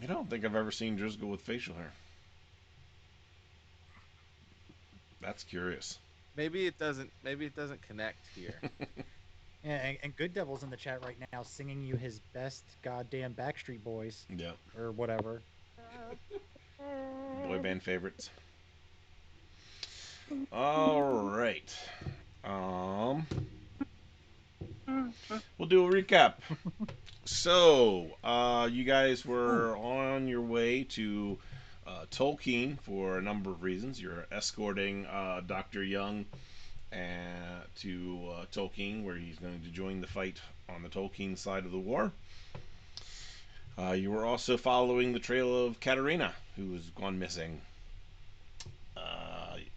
I don't think I've ever seen Driscoll with facial hair. That's curious. Maybe it doesn't. Maybe it doesn't connect here. And Good Devil's in the chat right now singing you his best goddamn Backstreet Boys Yeah. or whatever. Boy band favorites. All right. Um, we'll do a recap. So, you guys Ooh, were on your way to Tolkien for a number of reasons. You're escorting Dr. Young to Tolkien, where he's going to join the fight on the Tolkien side of the war. You were also following the trail of Katarina, who has gone missing.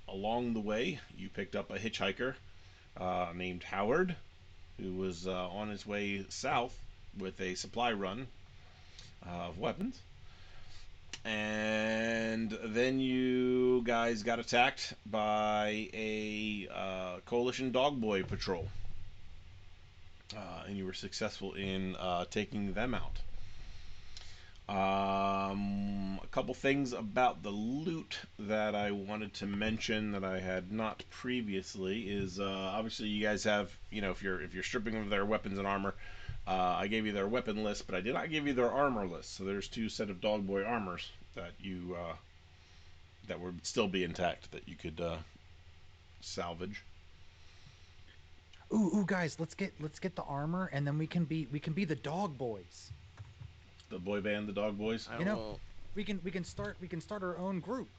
Along the way, you picked up a hitchhiker named Howard, who was on his way south with a supply run of weapons. And then you guys got attacked by a coalition dogboy patrol, and you were successful in taking them out. A couple things about the loot that I wanted to mention that I had not previously is obviously you guys have, if you're stripping of their weapons and armor, I gave you their weapon list, but I did not give you their armor list. So there's two set of dogboy armors that would still be intact that you could salvage. ooh, guys, let's get the armor, and then we can be the dog boys. The boy band, the dog boys. I You know, will. we can start our own group.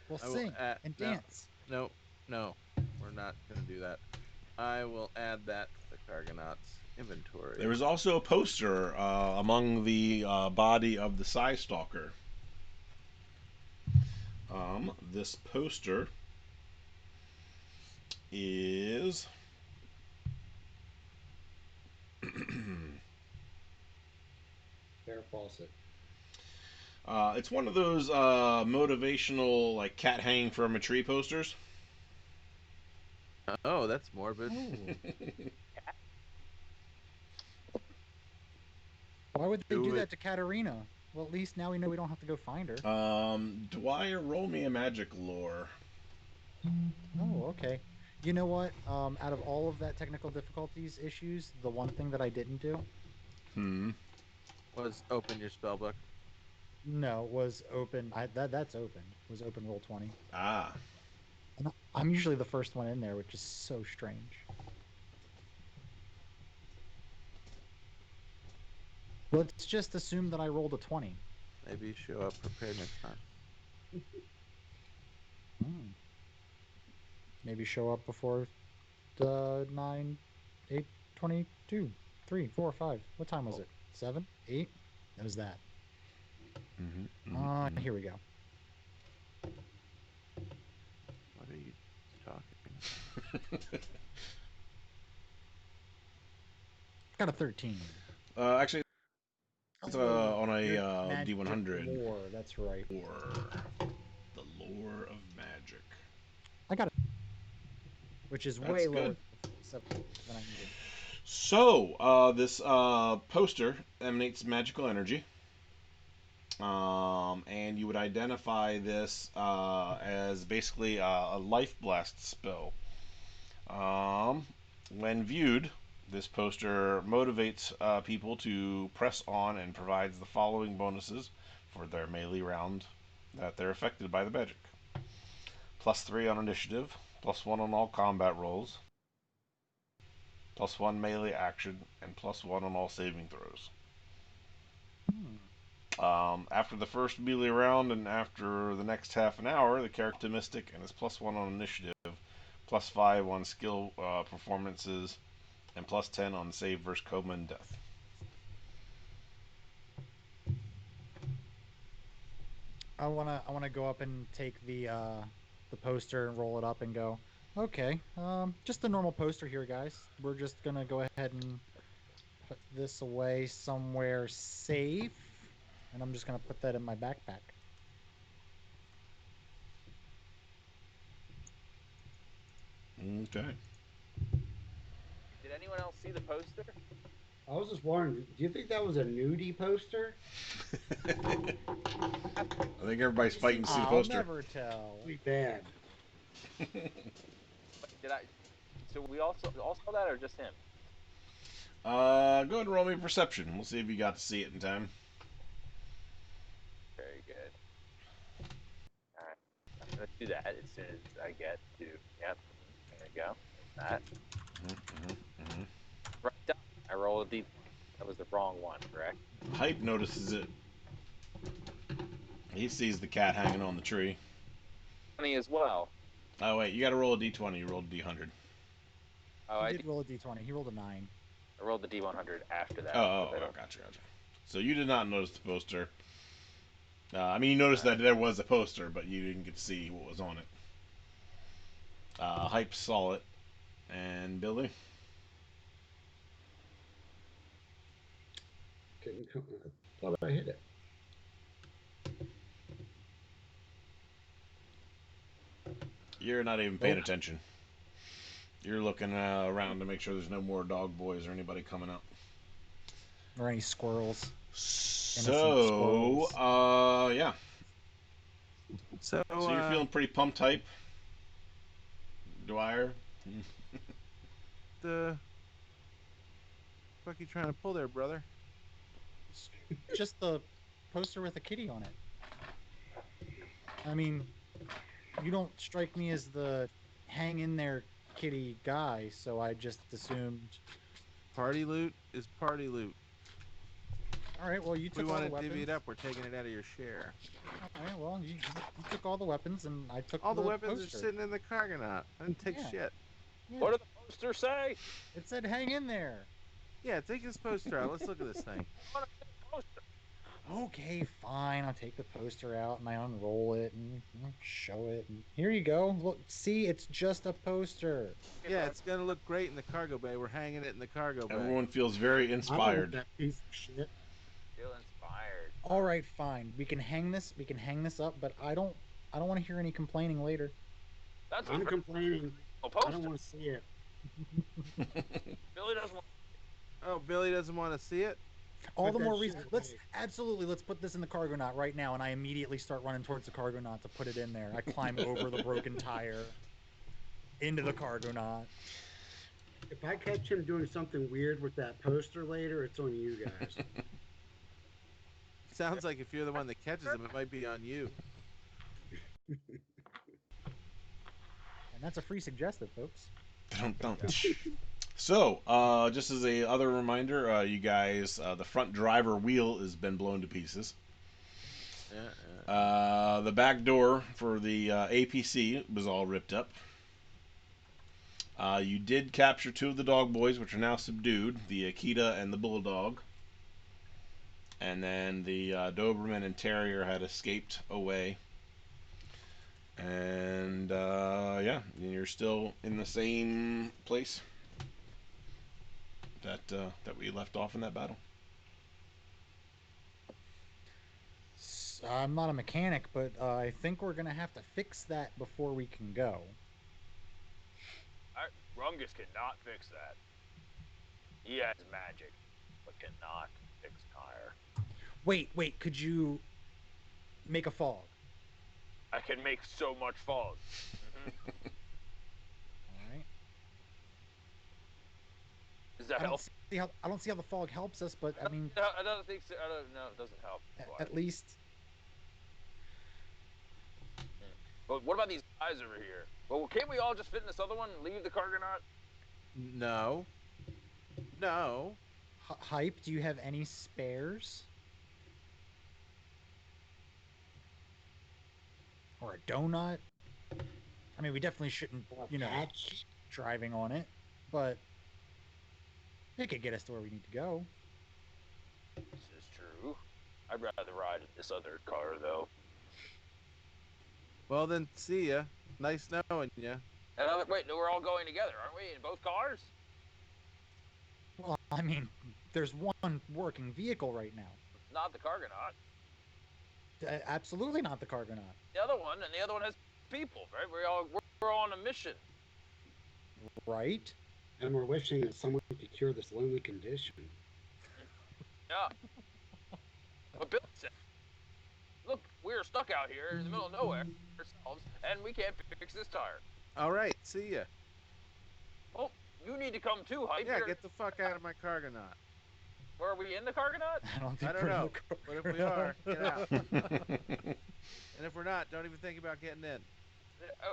We'll I will sing add. and No. dance. No. No. We're not going to do that. I will add that to the Cargonaut's There inventory. was also a poster among the body of the Psy Stalker. This poster is Fair faucet. it's one of those motivational like cat hanging from a tree posters. Oh, that's morbid. Oh, why would they do Do it. that to Katarina? Well, at least now we know we don't have to go find her. Dwyer, roll me a magic lore. Oh, okay. You know what? Out of all of that technical difficulties issues, the one thing that I didn't do, Hmm. Was open your spell book. no, was open. That's open. Was open roll 20. Ah. And I'm usually the first one in there, which is so strange. Let's just assume that I rolled a 20. Maybe show up prepared next time. Hmm. Maybe show up before the 9, 8, 22, 3, 4, 5. What time was Oh, it? 7, 8? That was that. Mm-hmm, mm-hmm, Here we go. what are you talking about? mm-hmm. Got a 13. Actually, it's Oh, on a your magic D100 lore. That's right. or the lore of magic. I got it, which is That's way lower good. than the 7 I needed. So, this poster emanates magical energy, and you would identify this as basically a life blast spell. Um, when viewed, this poster motivates people to press on and provides the following bonuses for their melee round that they're affected by the magic: +3 on initiative, +1 on all combat rolls, +1 melee action, and +1 on all saving throws. Hmm. After the first melee round and after the next half an hour, the character is optimistic and is +1 on initiative, +5 on skill performances, and +10 on save versus coma and death. I wanna go up and take the poster and roll it up and go, okay, just a normal poster here, guys. We're just gonna go ahead and put this away somewhere safe. And I'm just gonna put that in my backpack. Okay. Did anyone else see the poster? I was just wondering, do you think that was a nudie poster? think everybody's fighting to see the I'll poster. never tell. Really bad. Did I? So we all saw that, or just him? Go ahead and roll me perception. We'll see if you got to see it in time. Very good. All right, I'm gonna do that as soon as I get to. Yep. There we go. That. Mm-hmm. Right down. I rolled a d. That was the wrong one, correct? Hype notices it. He sees the cat hanging on the tree. 20 as well. Oh wait, you got to roll a d20. You rolled a d100. Oh, He I did roll a d20. He rolled a 9. I rolled the d100 after that. Gotcha. So you did not notice the poster. I mean, you noticed that there was a poster, but you didn't get to see what was on it. Hype saw it, and Billy. Couldn't come. I thought I hit it. You're not even paying Nope. attention. You're looking around to make sure there's no more dog boys or anybody coming up. Or any squirrels. So, squirrels. yeah. So So you're feeling pretty pumped, Hype, Dwyer. the fuck you trying to pull there, brother? Just the poster with a kitty on it. I mean, you don't strike me as the hang in there kitty guy, so I just assumed. Party loot is party loot. All right, well, you If we took all the want to divvy weapons. it up, we're taking it out of your share. All right, well, you took all the weapons, and I took All the weapons poster. are sitting in the Cargonaught. I didn't take Yeah. shit. Yeah. What did the poster say? It said hang in there. Yeah, take this poster out. Let's look at this thing. Okay, fine. I'll take the poster out and I unroll it and show it. And here you go. Look, see, it's just a poster. Yeah, it's gonna look great in the cargo bay. We're hanging it in the cargo bay. Everyone feels very I don't inspired. want that piece of shit. Feel inspired. All right, fine. We can hang this. We can hang this up, but I don't want to hear any complaining later. That's I'm complaining. a I poster. don't want to see it. Billy doesn't want. Oh, Billy doesn't want to see it. All Put the that more shit reason. away. Let's put this in the Cargonaught right now, and I immediately start running towards the Cargonaught to put it in there. I climb over the broken tire into the Cargonaught. If I catch him doing something weird with that poster later, it's on you guys. Sounds like if you're the one that catches him, it might be on you. And that's a free suggestive, folks. Don't. So, just as a other reminder, you guys, the front driver wheel has been blown to pieces. The back door for the APC was all ripped up. You did capture two of the dog boys, which are now subdued, the Akita and the Bulldog. And then the Doberman and Terrier had escaped away. And yeah, you're still in the same place that we left off in that battle. I'm not a mechanic, but I think we're gonna have to fix that before we can go. Rungus cannot fix that. He has magic, but cannot fix tire. Wait. Could you make a fog? I can make so much fog. All right. Does that I don't help? see how the fog helps us, but I mean, I don't think so. No, it doesn't help. at least. But what about these guys over here? Well, can't we all just fit in this other one and leave the Cargonaut? No. Hype, do you have any spares? Or a donut? I mean, we definitely shouldn't, Patch. driving on it, but it could get us to where we need to go. This is true. I'd rather ride in this other car, though. Well, then, see ya. Nice knowing ya. Wait, no, we're all going together, aren't we? In both cars? Well, I mean, there's one working vehicle right now. Not the Cargonaut. Absolutely not the Cargonaut. The other one, and the other one has people, right? We're on a mission. Right? And we're wishing that someone could cure this lonely condition. Yeah. But Bill said, look, we're are stuck out here in the middle of nowhere ourselves, and we can't fix this tire. All right, see ya. Well, you need to come too, Hype. Yeah, get the fuck out of my Cargonaut. Where are we in the Cargonaut? I don't think I don't we're in know, the but if we are, get out. All And if we're not, don't even think about getting in.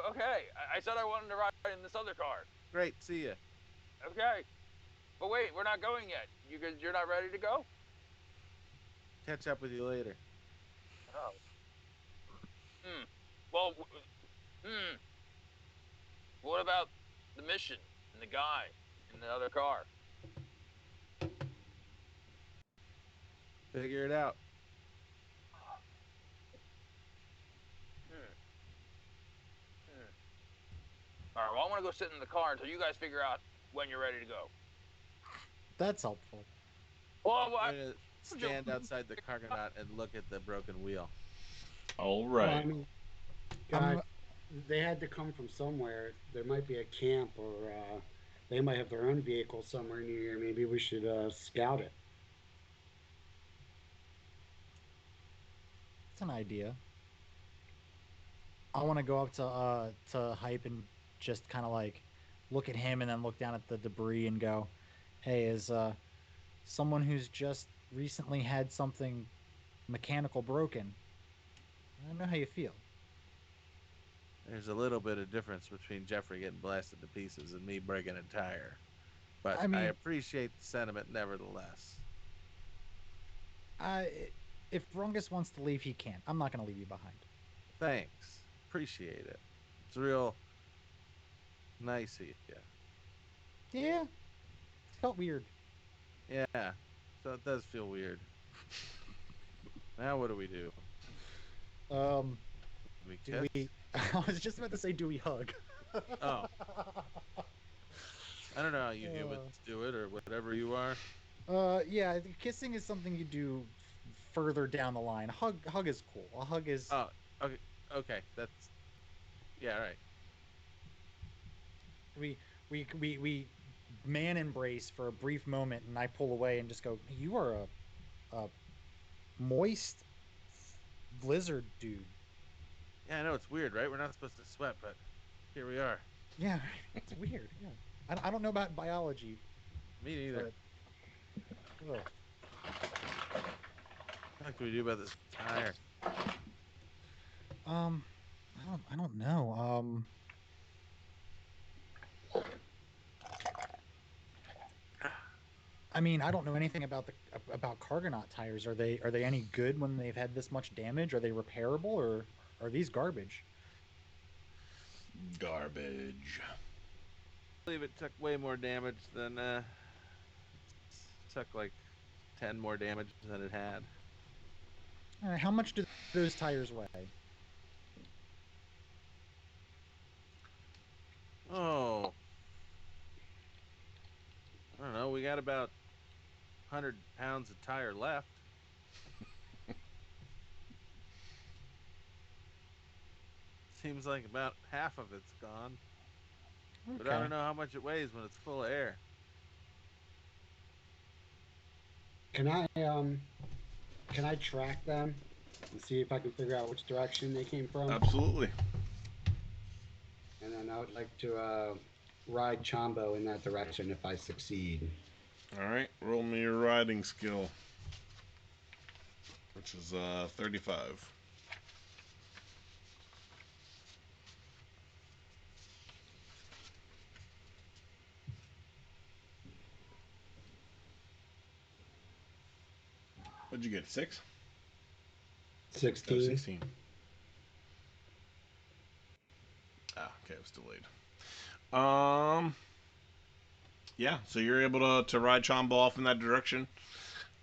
Okay, I said I wanted to ride in this other car. Great, see ya. Okay, but wait, we're not going yet. You're not ready to go? Catch up with you later. Oh. Hmm. Well, hmm. What about the mission and the guy in the other car? Figure it out. Hmm. Hmm. All right. Well, I want to go sit in the car until you guys figure out when you're ready to go. That's helpful. Well, I'm I, gonna stand outside the Cargonaut and look at the broken wheel. Well, I right. mean, I'm guys, they had to come from somewhere. There might be a camp, or they might have their own vehicle somewhere near here. Maybe we should scout it. It's an idea. I want to go up to Hype and just kind of like look at him and then look down at the debris and go, "Hey, is someone who's just recently had something mechanical broken? I don't know how you feel." There's a little bit of difference between Jeffrey getting blasted to pieces and me breaking a tire. But I I mean, appreciate the sentiment nevertheless. I if Rungus wants to leave, he can. I'm not going to leave you behind. Thanks. Appreciate it. It's real nice of you. Yeah, it felt weird. Yeah. So it does feel weird. Now what do we do? Um, Do we do kiss? we? I was just about to say, do we hug? Oh, I don't know how you Uh, humans do it or whatever you are. yeah, I think kissing is something you do further down the line. Hug is cool. A hug is Oh, okay. Okay. That's, yeah, all right. we we man embrace for a brief moment, and I pull away and just go, "You are a moist lizard dude." Yeah, I know it's weird, right? We're not supposed to sweat, but here we are. Yeah, it's weird. Yeah, I don't know about biology, Me neither. but ugh. What can we do about this tire? um, I don't know. I mean, I don't know anything about the about Cargonaut tires. Are they any good when they've had this much damage? Are they repairable or are these garbage? Garbage. I believe it took way more damage than, took like 10 more damage than it had. How much do those tires weigh? Oh, I don't know. We got about 100 pounds of tire left. Seems like about half of it's gone. But I don't Okay. know how much it weighs when it's full of air. Can I track them and see if I can figure out which direction they came from? Absolutely. And then I would like to ride Chombo in that direction if I succeed. All right. Roll me your riding skill, which is 35. What'd you get? 6? Oh, 16. 16. Ah, okay, it was delayed. Yeah, so you're able to ride Chombo off in that direction.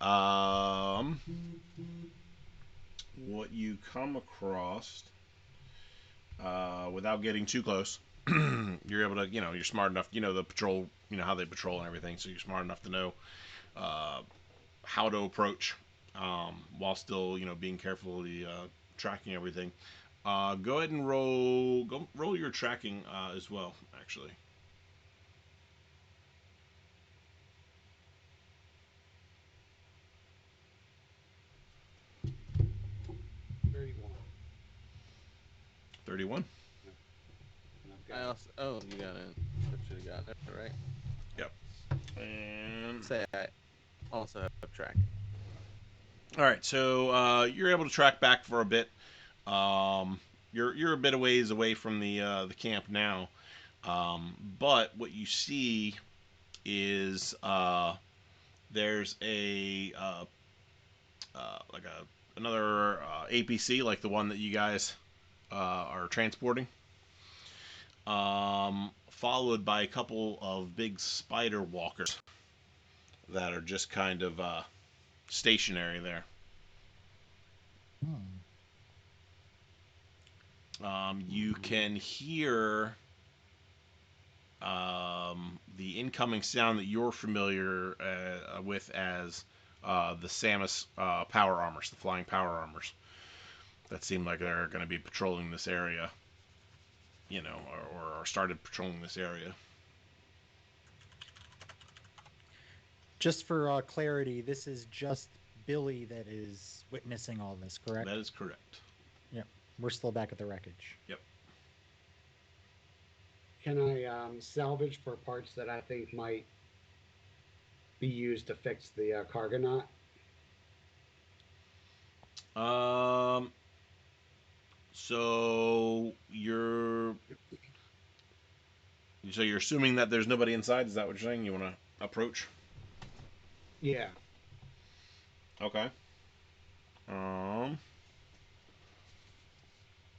Um, what you come across, without getting too close, you're able to, you're smart enough, the patrol, how they patrol and everything, so you're smart enough to know uh, how to approach, while still, being carefully tracking everything. Go ahead and roll your tracking as well, actually. 31. 31. Okay. I also. Oh, you got it. I should have gotten it right. Yep. And Say I also have tracking. all right, so you're able to track back for a bit. You're a bit of ways away from the camp now, but what you see is there's a like another APC like the one that you guys are transporting, followed by a couple of big spider walkers that are just kind of stationary there. Hmm. You can hear the incoming sound that you're familiar with as the Samus power armors, the flying power armors. That seem like they're going to be patrolling this area, or started patrolling this area. Just for clarity, this is just Billy that is witnessing all this, correct? That is correct. Yeah. We're still back at the wreckage. Yep. Can I salvage for parts that I think might be used to fix the Cargonaut? Um. So you're assuming that there's nobody inside. Is that what you're saying? You want to approach? Yeah. Okay. Um.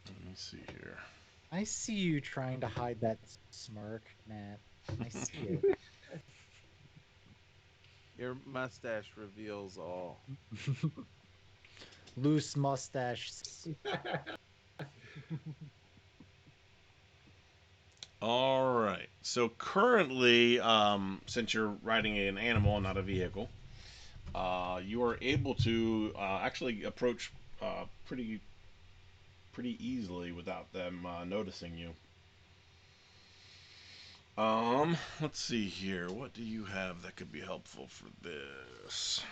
Let me see here. I see you trying to hide that smirk, Matt. I see it. Your mustache reveals all. Loose mustache. All right. So currently, since you're riding an animal and not a vehicle, you are able to actually approach pretty easily without them noticing you. Let's see here. What do you have that could be helpful for this?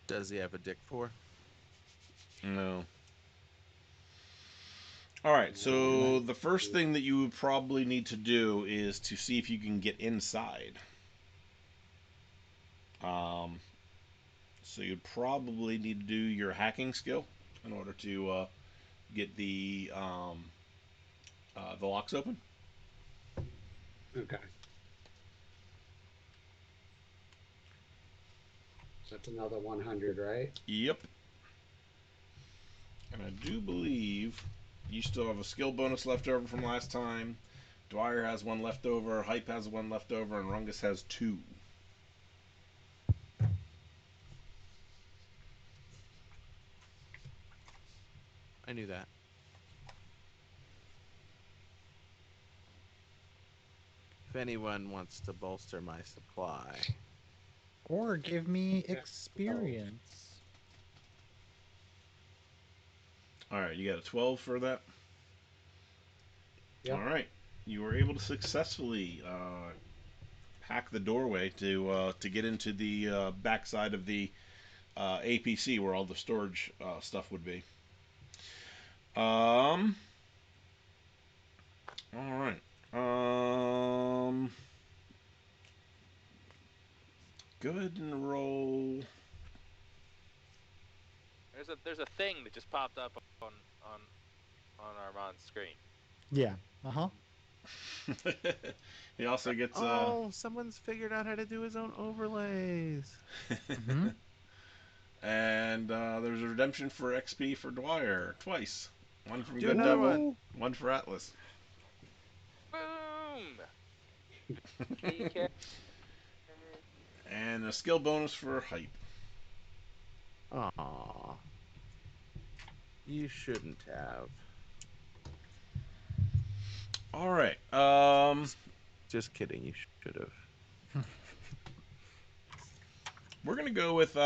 Does he have a dick for? No. All right. So the first thing that you would probably need to do is to see if you can get inside. Um, so you'd probably need to do your hacking skill in order to get the locks open. Okay. So that's another 100, right? Yep. And I do believe you still have a skill bonus left over from last time. Dwyer has one left over, Hype has one left over, and Rungus has two. I knew that. If anyone wants to bolster my supply, Or give me Yeah. experience. All right, you got a 12 for that. All Yep. right, you were able to successfully hack the doorway to get into the backside of the APC where all the storage stuff would be. Um. All right. Go ahead and roll. There's a thing that just popped up on Armand's screen. Yeah. Uh-huh. He also gets oh, someone's figured out how to do his own overlays. Mm-hmm. and there's a redemption for XP for Dwyer twice. One from Do Good another Devil, one. one for Atlas. Boom! PK. And a skill bonus for Hype. Aw, you shouldn't have. All right. Just kidding. You should have. We're gonna go with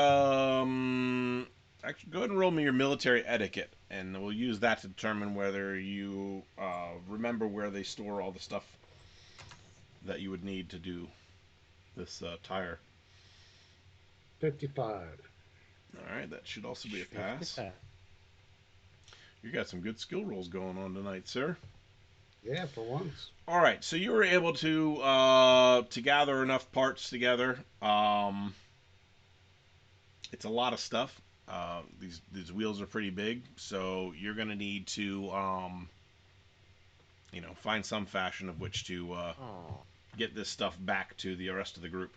Actually, go ahead and roll me your military etiquette, and we'll use that to determine whether you remember where they store all the stuff that you would need to do. this tire. 55. All right, that should also be a pass. 55. You got some good skill rolls going on tonight, sir. Yeah, for once. All right, so you were able to gather enough parts together. It's a lot of stuff. These wheels are pretty big, so you're gonna need to find some fashion of which to Oh. get this stuff back to the rest of the group.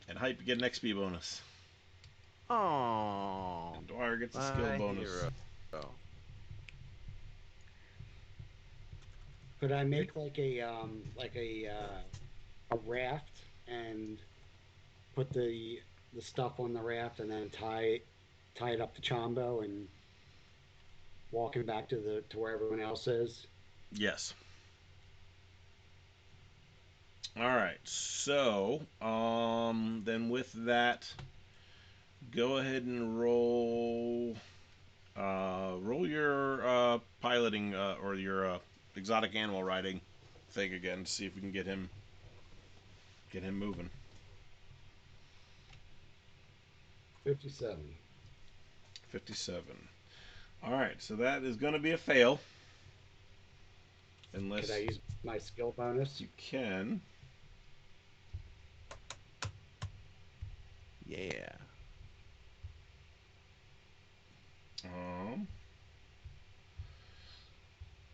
And Hype, you get an XP bonus. Oh. And Dwyer gets a skill My bonus. hero. Could I make a raft and put the stuff on the raft and then tie it up to Chombo and walk him back to where everyone else is? Yes. All right. So, then with that, go ahead and roll your piloting or your exotic animal riding thing again to see if we can get him moving. 57. 57. All right. So that is going to be a fail unless Could I use my skill bonus? you can. Yeah. Um,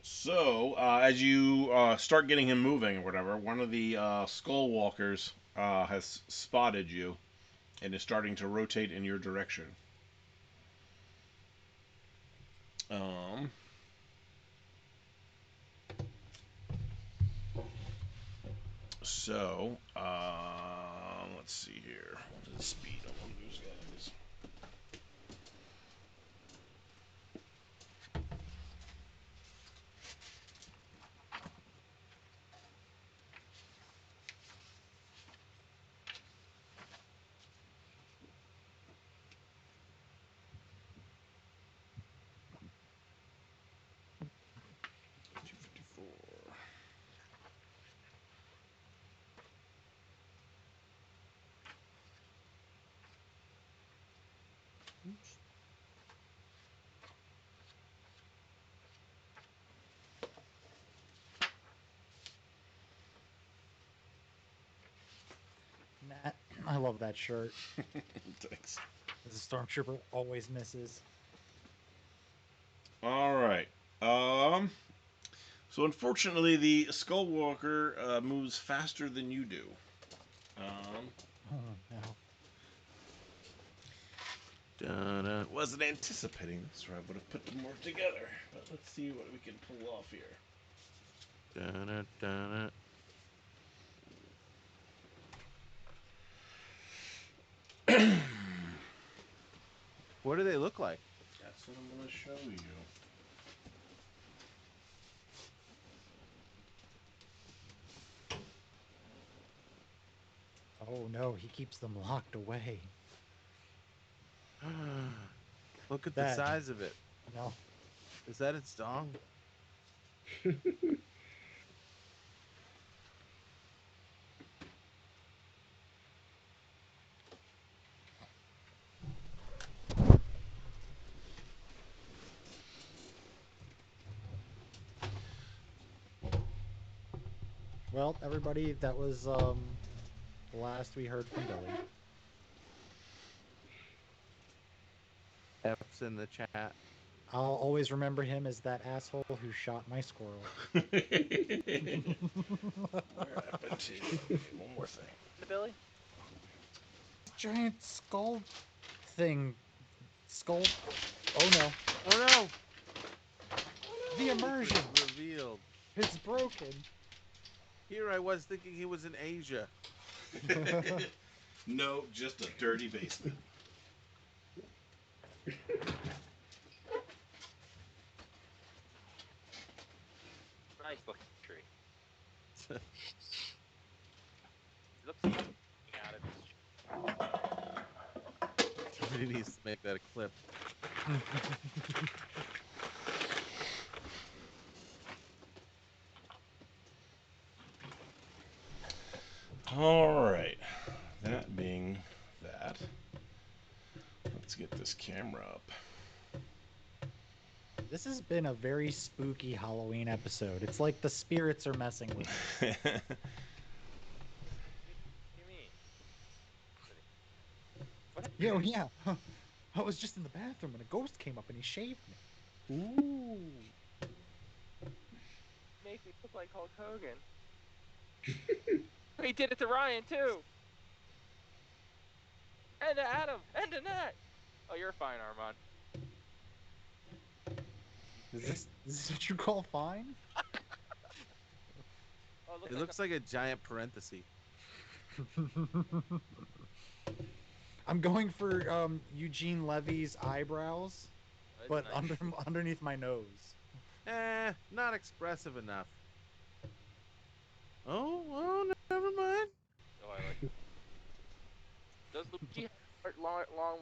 So, as you start getting him moving or whatever, one of the skull walkers has spotted you and is starting to rotate in your direction. Um, let's see here. What is the speed on one of those guys? $254. Oops. Matt, I love that shirt. Thanks. As a stormtrooper, always misses. All right. Um, so unfortunately, the skull walker moves faster than you do. Um, Oh no. Dun, Wasn't anticipating this, or I would have put them more together. But let's see what we can pull off here. dun, dun. What do they look like? That's what I'm going to show you. Oh no, he keeps them locked away. Look at the That size of it. no. Is that its dong? Well, everybody, that was the last we heard from Billy. F's in the chat. I'll always remember him as that asshole who shot my squirrel. What happened to one more thing? Billy? Giant skull thing. Skull. Oh no. Oh no! The immersion. It's revealed. It's broken. Here I was thinking he was in Asia. No, just a dirty basement. Nice looking tree. It looks like he's out of his Somebody needs to make that a clip. All right. That being that, let's get this camera up. This has been a very spooky Halloween episode. It's like the spirits are messing with us. What do you mean? What? Yo, yeah. I was just in the bathroom and a ghost came up and he shaved me. Ooh. Make me look like Hulk Hogan. He did it to Ryan too. And to Adam. And to Nat. Oh, you're fine, Armand. Is this what you call fine? Oh, It looks like a giant parenthesis. I'm going for Eugene Levy's eyebrows, that's but nice. underneath my nose. Not expressive enough. Oh, never mind. Oh, I like it. Does Luigi have long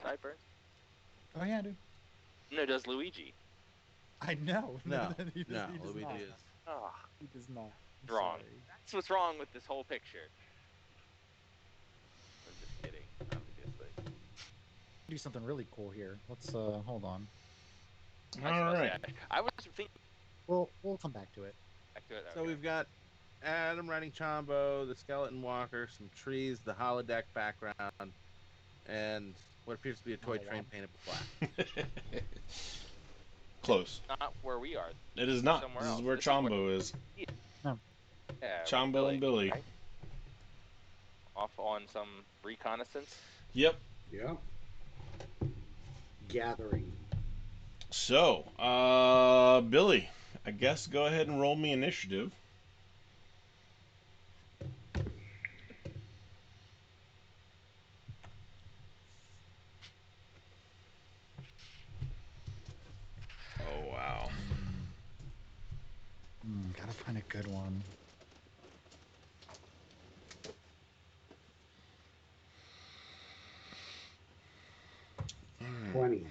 sideburns? Oh yeah, dude. No, does Luigi? I know. No, he does, no, he does Luigi not. is. Oh, He does not. I'm wrong. sorry. That's what's wrong with this whole picture. I'm just kidding, obviously. Do something really cool here. Let's hold on. Nice All right. mustache. I was thinking We'll come back to it. back to it. So okay. we've got Adam riding Chombo, the skeleton walker, some trees, the holodeck background, and what appears to be a toy Oh, train wow. painted black. Close. Not where we are. It is not. Somewhere This is else. where This is where- Chombo is. No. Yeah, with Chombo and Billy. right? Off on some reconnaissance. Yep. Yeah. Gathering. So, Billy, I guess go ahead and roll me initiative. Oh, wow. Gotta find a good one. All right. 20.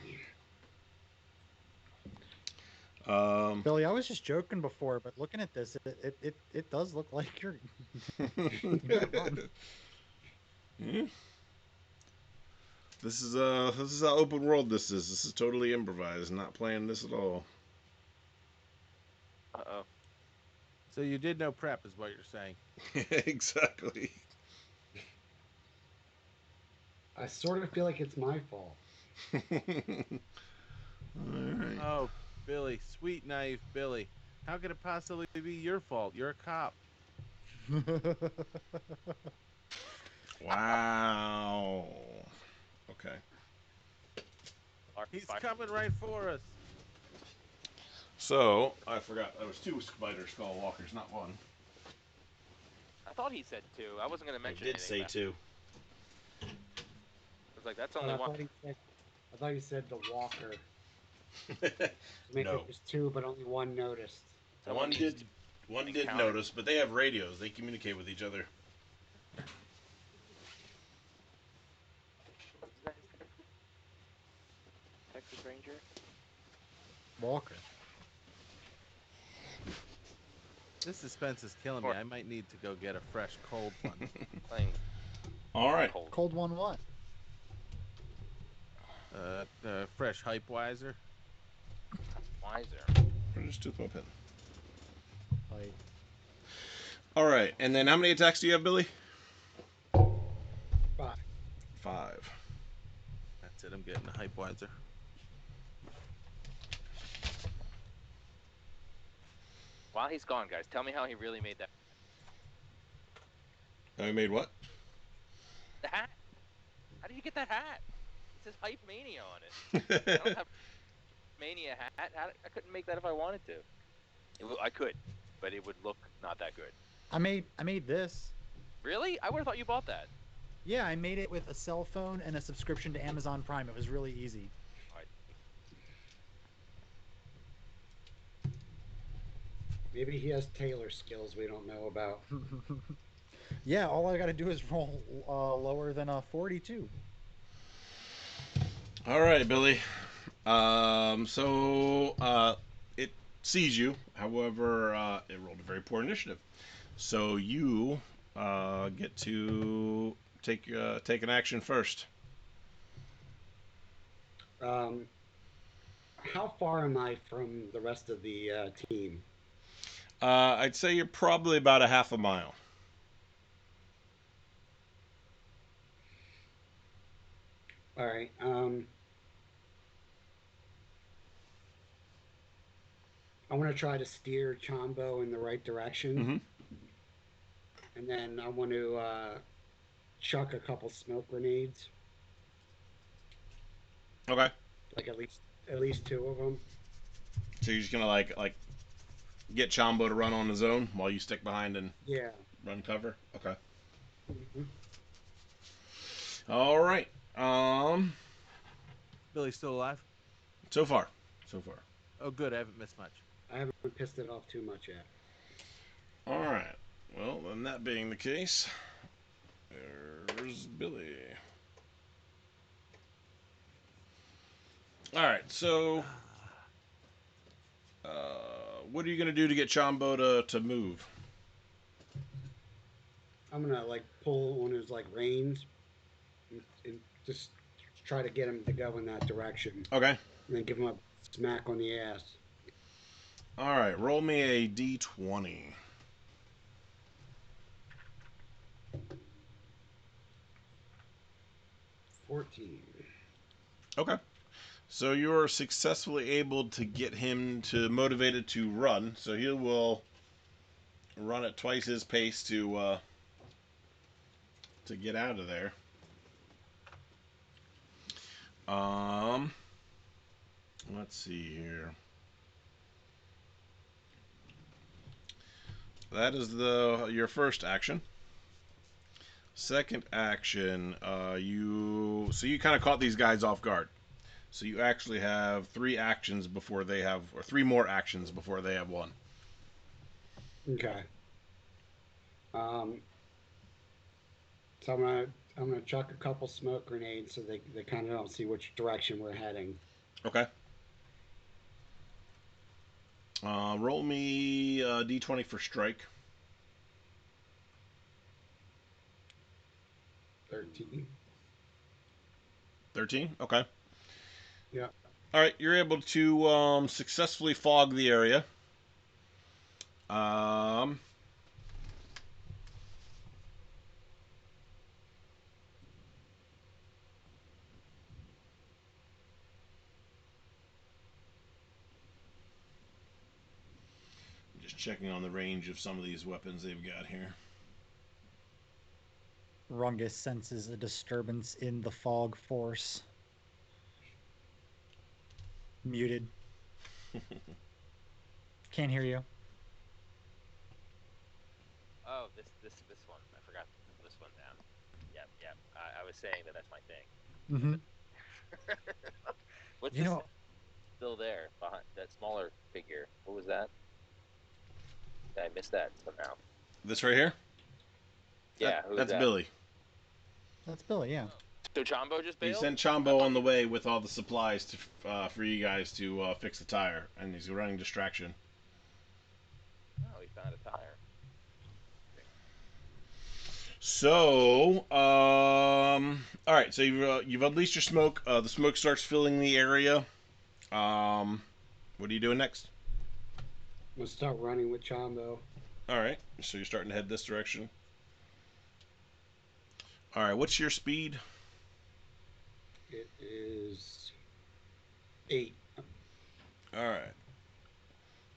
Billy, I was just joking before, but looking at this, it does look like you're. You might run. Yeah. This is how open world this is. This is totally improvised. Not playing this at all. Uh-oh. So you did no prep, is what you're saying. Exactly. I sort of feel like it's my fault. All right. Oh, Billy, sweet naive Billy. How could it possibly be your fault? You're a cop. Wow. Okay. He's coming right for us. So I forgot there was two spider skull walkers, not one. I thought he said two. I wasn't going to I mention did anything say about two. it. I was like, that's But only I one. thought he said the walker. So maybe No. it was two, but only one noticed. One needs did. One did encounter. notice, but they have radios. They communicate with each other. Isn't that his character? Texas Ranger? Walker. This suspense is killing me. I might need to go get a fresh cold one. Playing All right. cold. Cold one what? Fresh Hypeweiser. Wiser. I just took my pen. Like, All right, and then how many attacks do you have, Billy? 5. 5. That's it. I'm getting a Hypeweiser. While he's gone, guys, tell me how he really made that. Now you made what? The hat. How did you get that hat? It says Hype Mania on it. I don't have Mania hat. I couldn't make that if I wanted to. I could, but it would look not that good. I made this. Really? I would have thought you bought that. Yeah, I made it with a cell phone and a subscription to Amazon Prime. It was really easy. Maybe he has tailor skills we don't know about. Yeah, all I got to do is roll lower than a 42. All right, Billy. So it sees you. However, it rolled a very poor initiative. So you get to take an action first. Um, how far am I from the rest of the team? I'd say you're probably about a half a mile. All right. I want to try to steer Chombo in the right direction, Mm-hmm. and then I want to chuck a couple smoke grenades, Okay. like at least two of them. So you're just gonna like get Chombo to run on his own while you stick behind and Yeah. run cover. Okay. Hmm. All right. Billy's still alive? So far, so far. Oh, good. I haven't missed much. I haven't pissed it off too much yet. All right. Well, then that being the case, there's Billy. All right. So, what are you gonna do to get Chombo to move? I'm gonna like pull on his like reins and just try to get him to go in that direction, Okay. and then give him a smack on the ass. All right. Roll me a d20. 14. Okay. So you're successfully able to get him to motivated to run. So he will run at twice his pace to get out of there. Um, let's see here. That is your first action. Second action, you kind of caught these guys off guard. So you actually have three actions before they have, or three more actions before they have one. Okay. Um, so I'm gonna chuck a couple smoke grenades so they kind of don't see which direction we're heading. Okay. Roll me d20 for strike. 13. 13. Okay. Yeah. All right, you're able to successfully fog the area. Um, just checking on the range of some of these weapons they've got here. Rungus senses a disturbance in the fog force. Muted. Can't hear you. Oh, this one. I forgot to put this one down. Yep, yep. I was saying that that's my thing. Mm-hmm. What's You this know, still there behind that smaller figure? What was that? I missed that somehow. This right here? Yeah, who was That's that? Billy. that's Billy, yeah. So Chombo just He bailed? sent I Chombo thought on the way with all the supplies for you guys to fix the tire, and he's running distraction. he found a tire. So, all right. So you've unleashed your smoke. The smoke starts filling the area. What are you doing next? I'm gonna start running with Chombo. All right. So you're starting to head this direction. All right. What's your speed? It is 8. All right.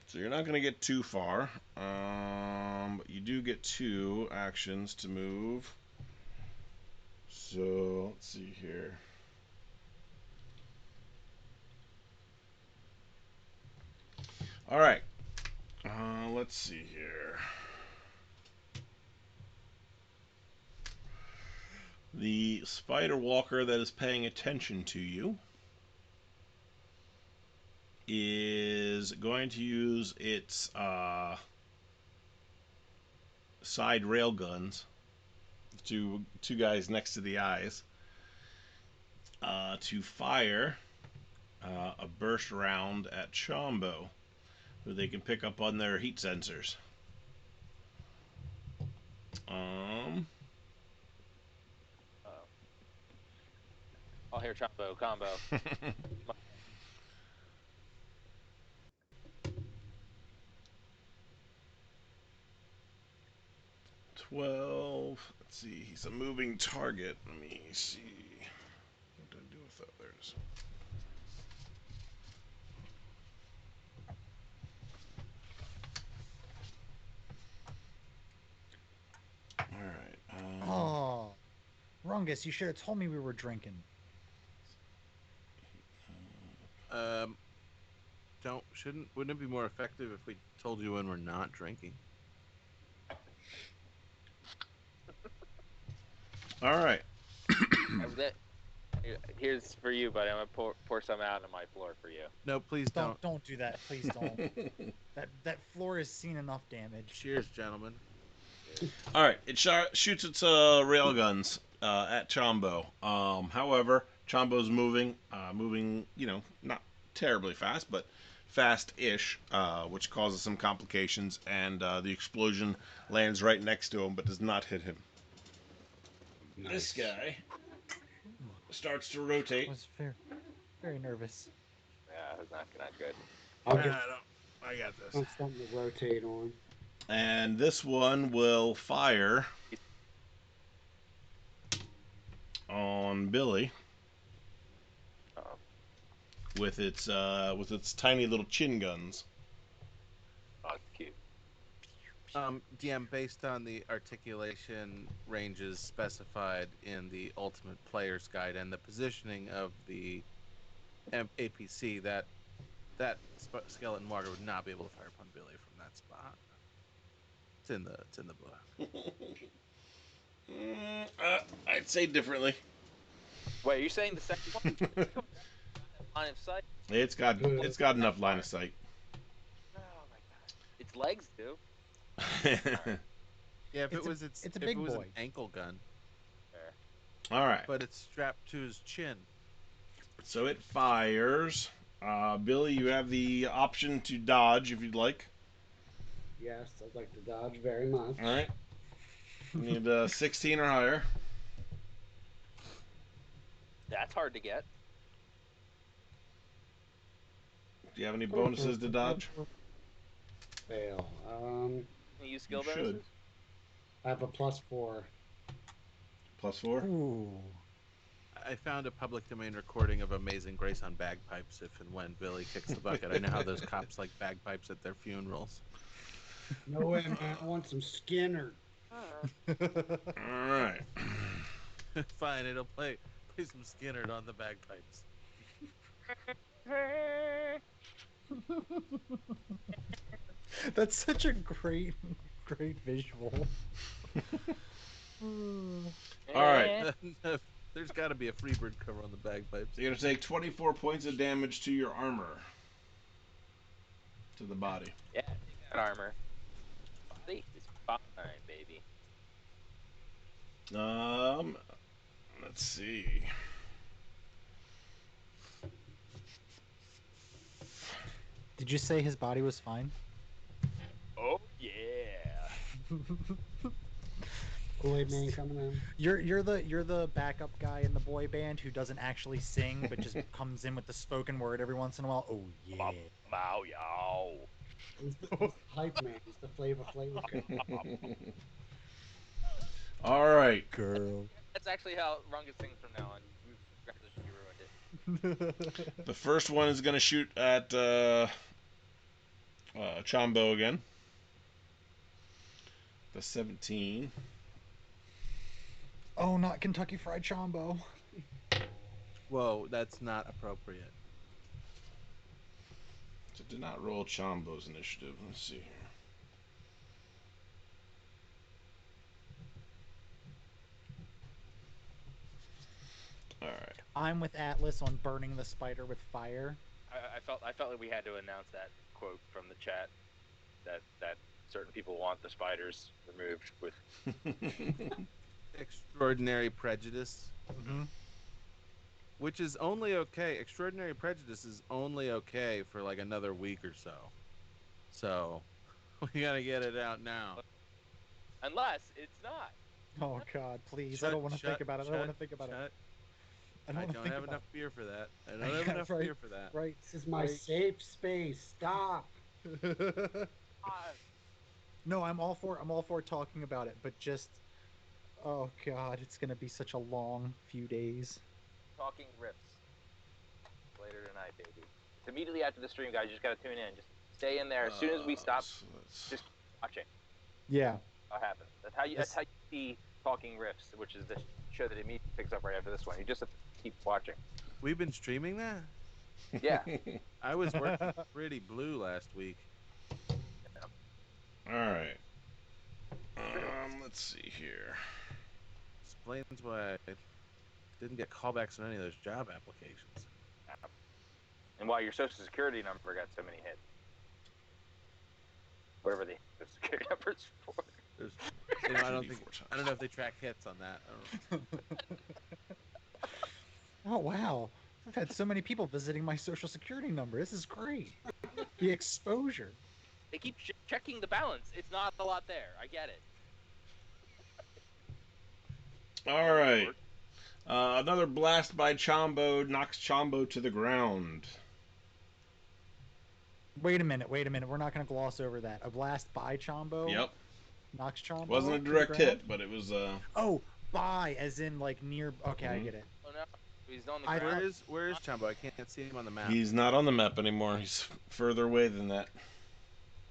So you're not going to get too far, but you do get two actions to move. So let's see here. All right. Let's see here. The spider walker that is paying attention to you is going to use its side rail guns, two guys next to the eyes, to fire a burst round at Chombo, who they can pick up on their heat sensors. Um, Uh-oh. I'll hear Chombo combo. 12. Let's see. He's a moving target. Let me see. What did I do with that? There it is. All right. Oh, Rungus, you should have told me we were drinking. Um, wouldn't it be more effective if we told you when we're not drinking? All right. Here's for you, buddy. I'm gonna pour some out on my floor for you. No, please don't. Don't do that. Please don't. That floor has seen enough damage. Cheers, gentlemen. All right. It shoots its rail guns at Chombo. However, Chombo's moving, not terribly fast, but fast-ish, which causes some complications, and the explosion lands right next to him, but does not hit him. This Nice. guy starts to I rotate, was very nervous. Yeah, it's not good. I'll get I got this. something to rotate on. And this one will fire on Billy Uh-oh. with its tiny little chin guns. Oh, it's cute. DM, based on the articulation ranges specified in the Ultimate Player's Guide and the positioning of the APC, that skeleton walker would not be able to fire upon Billy from that spot. It's in the book. I'd say differently. Wait, are you saying the second one? Line of sight? It's got enough line of sight. Oh my god. Its legs do. Yeah, if It's a if big it was boy. an ankle gun, There. All right. but it's strapped to his chin. So it fires. Billy, you have the option to dodge if you'd like. Yes, I'd like to dodge very much. All right. You need 16 or higher. That's hard to get. Do you have any bonuses to dodge? Fail. Can you use skill You should. bonuses? I have a +4. +4. Ooh. I found a public domain recording of Amazing Grace on bagpipes if and when Billy kicks the bucket. I know how those cops like bagpipes at their funerals. No way, man. I want some Skinner. All right. Fine, it'll play some Skinner on the bagpipes. That's such a great visual. All right. There's got to be a Freebird cover on the bagpipes. So you're going to take 24 points of damage to your armor. To the body. Yeah, take that armor. Body is fine, baby. Let's see. Did you say his body was fine? Oh yeah. Kool-Aid Man coming in. You're the backup guy in the boy band who doesn't actually sing but just comes in with the spoken word every once in a while. Oh yeah. Bow yow. He's the hype man. He's the Flavor guy. All right. Girl. That's actually how Rungus sings from now on. You ruined it. The first one is going to shoot at Chombo again. The 17. Oh, not Kentucky Fried Chombo. Whoa, that's not appropriate. So did not roll Chombo's initiative. Let's see here. All right. I'm with Atlas on burning the spider with fire. I felt like we had to announce that quote from the chat that certain people want the spiders removed with. Extraordinary Prejudice, Mm-hmm. which is only okay. Extraordinary Prejudice is only okay for like another week or so. So we gotta get it out now. Unless it's not. Oh God, please! I don't want to think about it. I don't want to think about it. I don't I want to don't think have about enough beer for that. I it. don't have Yeah, enough right, beer for that. right, This is my right. safe space. Stop. Ah, No, I'm all for talking about it, but just oh God, it's gonna be such a long few days. talking riffs later tonight, baby. It's immediately after the stream, guys. You just gotta tune in. Just stay in there. As soon as we stop, So let's- just keep watching. Yeah, What happens? That's how you. That's how you see talking riffs, which is the show that immediately picks up right after this one. You just have to keep watching. We've been streaming that. Yeah. I was working pretty blue last week. All right. Let's see here. Explains why I didn't get callbacks on any of those job applications. And why your social security number got so many hits. Whatever the social security number's for. There's, you know, I don't 84 think times. I don't know if they track hits on that. I don't know. Oh wow, I've had so many people visiting my social security number. This is great. The exposure. They keep checking the balance. It's not a lot there. I get it. All right. Another blast by Chombo knocks Chombo to the ground. Wait a minute. We're not going to gloss over that. A blast by Chombo Yep. knocks Chombo. Wasn't a to the direct ground? hit, but it was. Oh, by as in like near. Okay, I Mhm. get it. Oh no, he's on the I ground. thought- Where is Chumbo? I can't see him on the map. He's not on the map anymore. He's further away than that.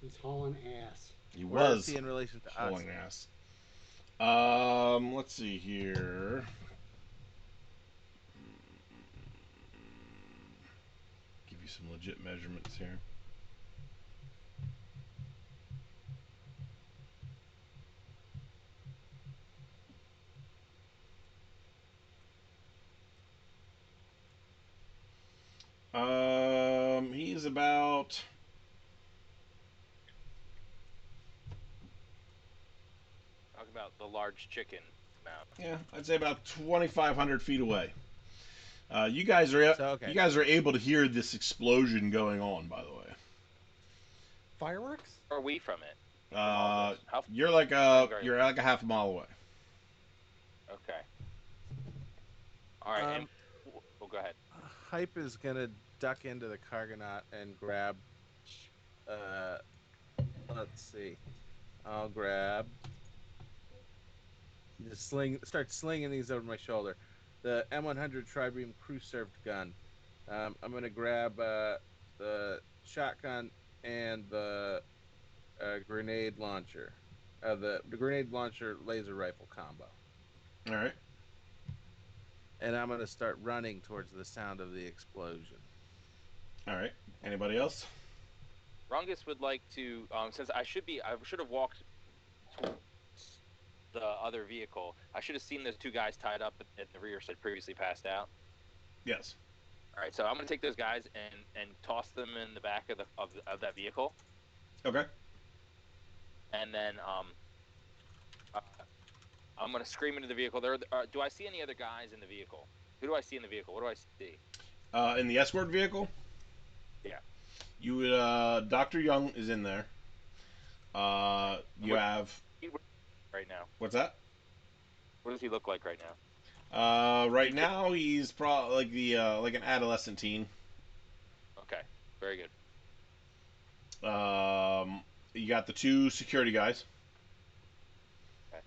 He's hauling ass. He Where was is he in relation to us? hauling ass. Let's see here. Give you some legit measurements here. He's about. Talking about the large chicken mouth. Yeah, I'd say about 2,500 feet away. You guys are So, okay. you guys are able to hear this explosion going on. By the way, Fireworks? Where are we from it? From all this? How? you're like Very- a half a mile away. Okay. All right. And well, go ahead. Hype is gonna duck into the Cargonaut and grab. Let's see. I'll grab. Just start slinging these over my shoulder. The M100 Tribeam crew served gun. I'm gonna grab the shotgun and the grenade launcher. The grenade launcher laser rifle combo. All right. And I'm gonna start running towards the sound of the explosion. All right. Anybody else? Rungus would like to, since I should have walked towards the other vehicle. I should have seen those two guys tied up in the rear, so I'd previously passed out. Yes. All right, so I'm gonna take those guys and toss them in the back of that vehicle, Okay. and then I'm gonna scream into the vehicle. Do I see any other guys in the vehicle? Who do I see in the vehicle? What do I see? In the escort vehicle. Yeah. You would. Dr. Young is in there. You have. Right now. What's that? What does he look like right now? Right now he's probably like an adolescent teen. Okay, very good. You got the two security guys. Okay.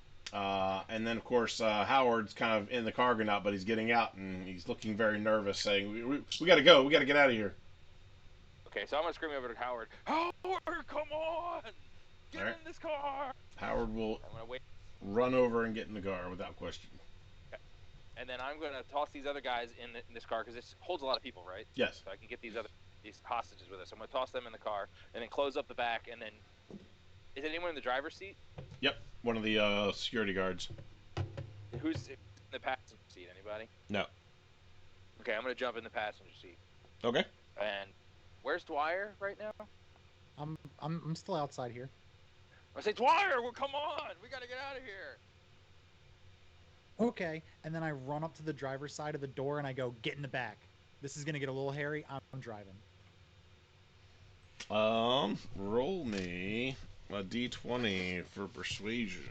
And then of course Howard's kind of in the Cargonaut, but he's getting out and he's looking very nervous, saying, "We gotta go. We gotta get out of here." Okay, so I'm gonna scream over to Howard. Howard, come on! Get All right. in this car! Howard will I'm gonna wait, run over and get in the car without question. and then I'm gonna toss these other guys in this car because this holds a lot of people, right? Yes. So I can get these hostages with us. I'm gonna toss them in the car and then close up the back. And then, is anyone in the driver's seat? Yep. One of the security guards. Who's in the passenger seat? Anybody? No. Okay, I'm gonna jump in the passenger seat. Okay. And where's Dwyer right now? I'm still outside here. I say, Dwyer, well, come on, we gotta get out of here. Okay, and then I run up to the driver's side of the door and I go, "Get in the back. This is gonna get a little hairy. I'm driving." Roll me a d20 for persuasion.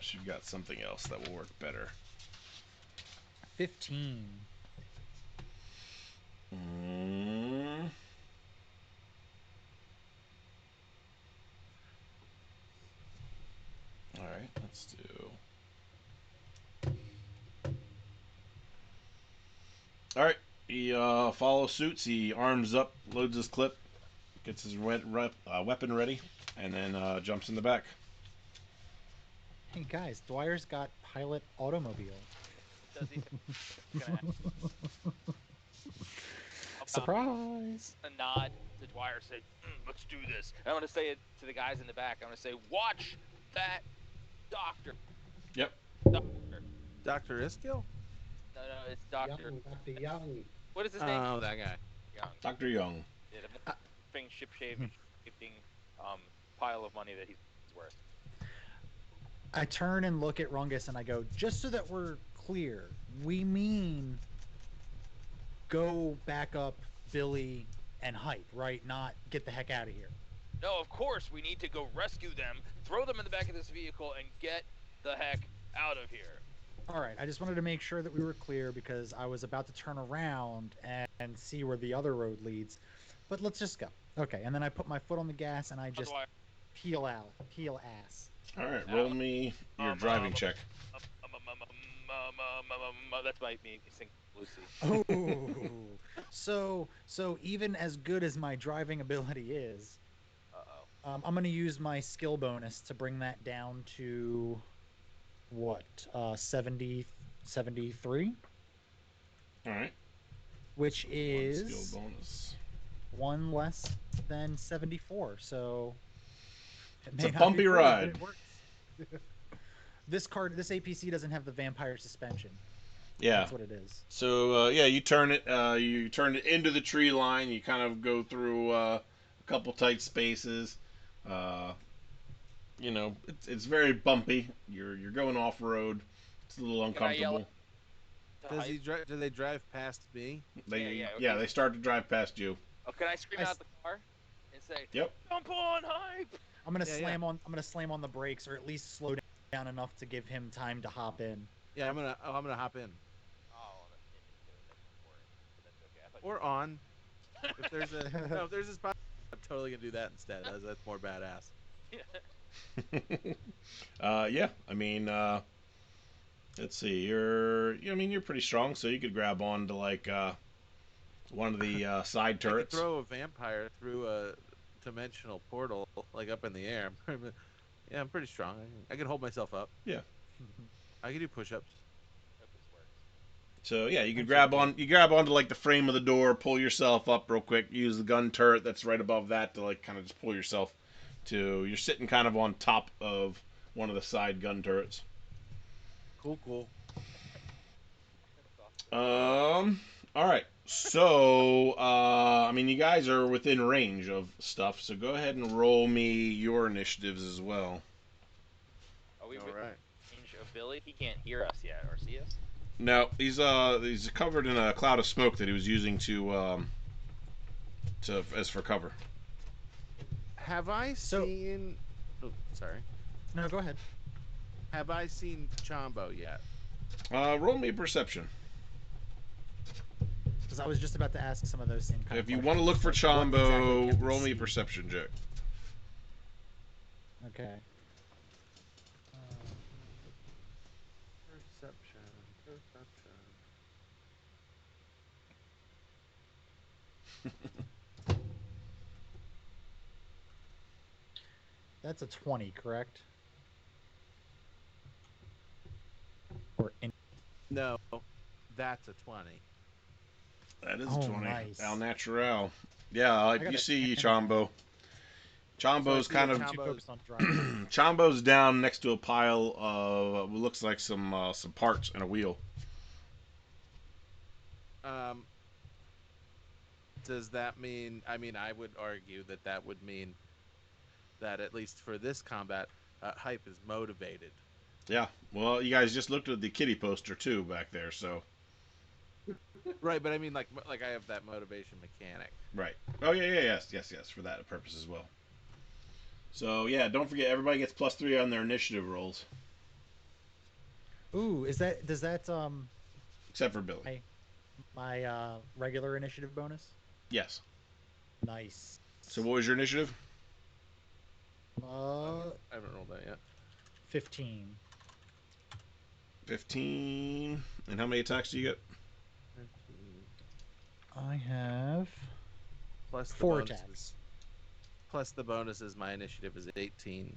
unless you've got something else that will work better. 15. Mm. All right, let's do. All right, he follows suits. He arms up, loads his clip, gets his weapon ready, and then jumps in the back. Hey guys, Dwyer's got pilot automobile. Does he? Gonna Surprise! a nod to Dwyer, say, "Let's do this." And I'm gonna say it to the guys in the back. I'm gonna say, "Watch that doctor." Yep. Doctor. Dr. Iskill? No, it's Doctor. Young, Dr. Young. What is his name? Oh, that guy. Young. Dr. Young. Yeah, the thing shifting pile of money that he's worth. I turn and look at Rungus and I go, just so that we're clear, we mean go back up Billy and Hype, right? Not get the heck out of here. No, of course we need to go rescue them, throw them in the back of this vehicle, and get the heck out of here. All right, I just wanted to make sure that we were clear because I was about to turn around and see where the other road leads. But let's just go. Okay, and then I put my foot on the gas and I just peel ass. All right, roll me your driving check. That's me sing Lucy. Oh, so even as good as my driving ability is, I'm going to use my skill bonus to bring that down to what 73, All right. which is one skill bonus. one less than 74. So it's a bumpy ride. It works. This APC doesn't have the vampire suspension. Yeah, that's what it is. So yeah, you turn it into the tree line. You kind of go through a couple tight spaces. It's very bumpy. You're going off road. It's a little uncomfortable. Do they drive past me? They start to drive past you. Oh, can I scream out the car and say, "Yep, jump on, Hype"? I'm gonna slam on the brakes, or at least slow down enough to give him time to hop in. Yeah, I'm gonna hop in. Oh, that's important. But that's okay. Or on. If there's a spot, I'm totally gonna do that instead. That's more badass. Yeah. I mean, let's see. You're pretty strong, so you could grab on to like one of the side turrets. I could throw a vampire through a dimensional portal, like up in the air. Yeah, I'm pretty strong. I can hold myself up. Yeah. I can do push-ups. Hope this works. So yeah, you could grab onto like the frame of the door, pull yourself up real quick, use the gun turret that's right above that to like kind of just pull yourself to. You're sitting kind of on top of one of the side gun turrets. Cool. All right. So, you guys are within range of stuff, so go ahead and roll me your initiatives as well. Are we All right. range of Billy? He can't hear us yet or see us. No, he's covered in a cloud of smoke that he was using as for cover. Have I seen? Oh, sorry. No, go ahead. Have I seen Chombo yet? Roll me perception. Because I was just about to ask some of those same kind If of you want to look for questions. Like, Chombo, exactly roll me a perception check. Okay. Perception. That's a 20, correct? Or No, that's a 20. That is a 20. Nice. Al Natural. Yeah, you see 10. Chombo. Chombo's kind of focused on driving. Chombo's down next to a pile of what looks like some parts and a wheel. Does that mean? I would argue that would mean that at least for this combat, Hype is motivated. Yeah. Well, you guys just looked at the kitty poster too back there, so. Right, but I mean, like I have that motivation mechanic. Right. Oh yeah, yes, for that purpose as well. So yeah, don't forget everybody gets +3 on their initiative rolls. Ooh, does that except for Billy. my regular initiative bonus? Yes. Nice. So what was your initiative? I haven't rolled that yet. 15. 15. And how many attacks do you get? 15. I have Plus the 4 bonuses. attacks. Plus the bonuses, my initiative is 18.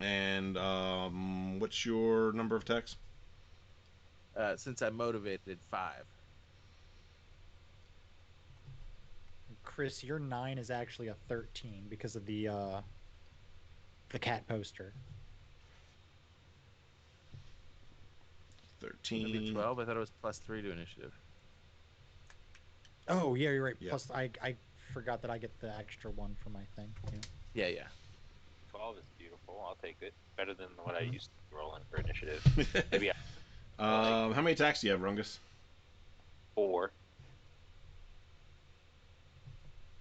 And what's your number of attacks? Since I motivated 5. Chris, your 9 is actually a 13 because of the cat poster. Maybe 13. 12. I thought it was plus 3 to initiative. Oh, yeah, you're right. Yeah. Plus, I forgot that I get the extra one for my thing. Yeah. Yeah. 12 is beautiful. I'll take it. Better than what I Mhm. used to be rolling for initiative. Maybe How many attacks do you have, Rungus? 4.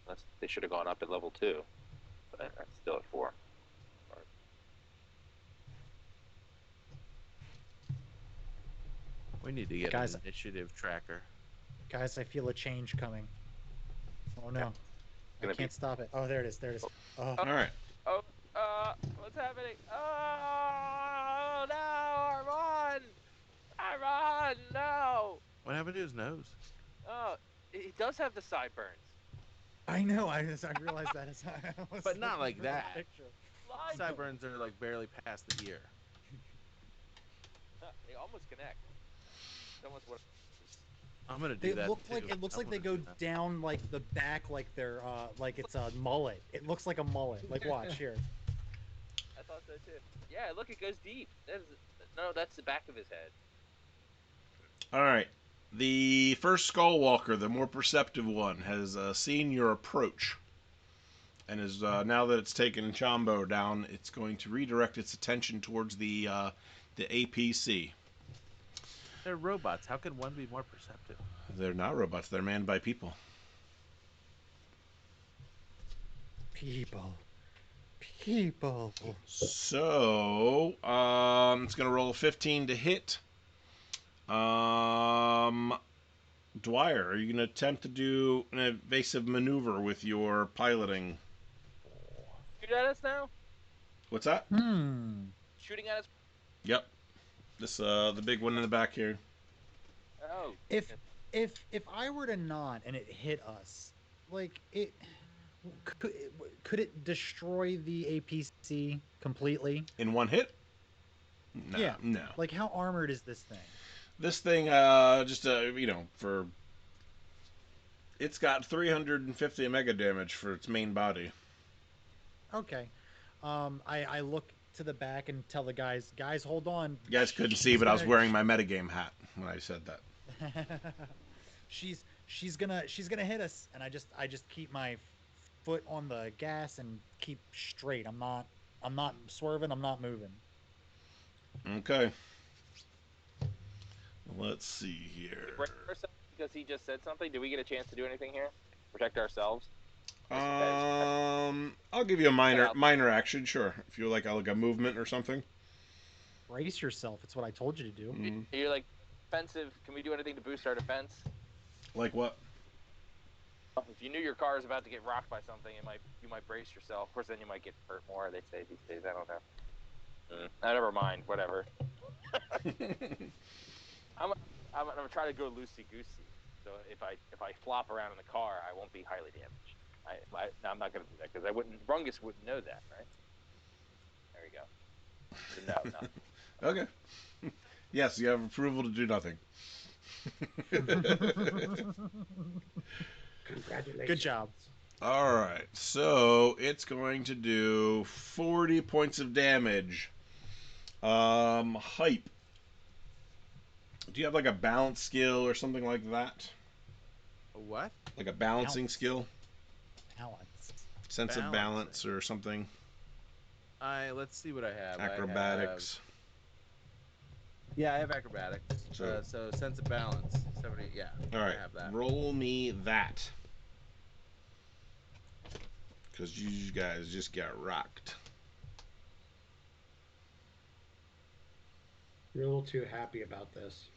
Unless they should have gone up at level 2. But I'm still at 4. We need to get Guys- an initiative tracker. Guys, I feel a change coming. Oh, no. I Gonna can't stop it. Oh, there it is. There it is. Oh. All right. Oh, what's happening? Oh, no, Armand! Armand, no! What happened to his nose? Oh, he does have the sideburns. I know. I realized that as I was But not looking like for the that. picture. Line. Sideburns are like barely past the ear. They almost connect. It's almost what. I'm gonna do They that look too. like it looks I like they wanna go do that. down like the back like they're like it's a mullet. It looks like a mullet. Like watch here. I thought so too. Yeah, look, it goes deep. No, that's the back of his head. All right. The first Skull Walker, the more perceptive one, has seen your approach, and is now that it's taken Chombo down, it's going to redirect its attention towards the APC. They're robots. How can one be more perceptive? They're not robots. They're manned by people. People. So it's going to roll a 15 to hit. Dwyer, are you going to attempt to do an evasive maneuver with your piloting? Shoot at us now? What's that? Shooting at us? Yep. This the big one in the back here. Oh. If I were to nod and it hit us, like could it destroy the APC completely? In one hit? No, Yeah. no. Like how armored is this thing? This thing, just for it's got 350 mega damage for its main body. Okay. I look to the back and tell the guys, hold on. You guys couldn't see, but I was wearing my metagame hat when I said that. she's gonna hit us, and I just keep my foot on the gas and keep straight. I'm not swerving. I'm not moving. Okay. Let's see here. Break ourselves because he just said something. Do we get a chance to do anything here? Protect ourselves? I'll give you a minor action, sure. If you like a movement or something. Brace yourself. It's what I told you to do. You're like defensive. Can we do anything to boost our defense? Like what? If you knew your car is about to get rocked by something, you might brace yourself. Of course, then you might get hurt more. They say these days. I don't know. Never mind. Whatever. I'm gonna try to go loosey goosey. So if I flop around in the car, I won't be highly damaged. I'm not gonna do that because Rungus wouldn't know that, right? There we go. So no. Okay. Yes, you have approval to do nothing. Congratulations. Good job. All right, so it's going to do 40 points of damage. Hype. Do you have like a balance skill or something like that? A what? Like a balancing Balance. skill? Balance. Sense of balance Balancing. or something? Let's see what I have. Acrobatics. Yeah, I have acrobatics. So- So sense of balance. 70. Yeah. All right, I have that. roll me that. Because you guys just got rocked. You're a little too happy about this.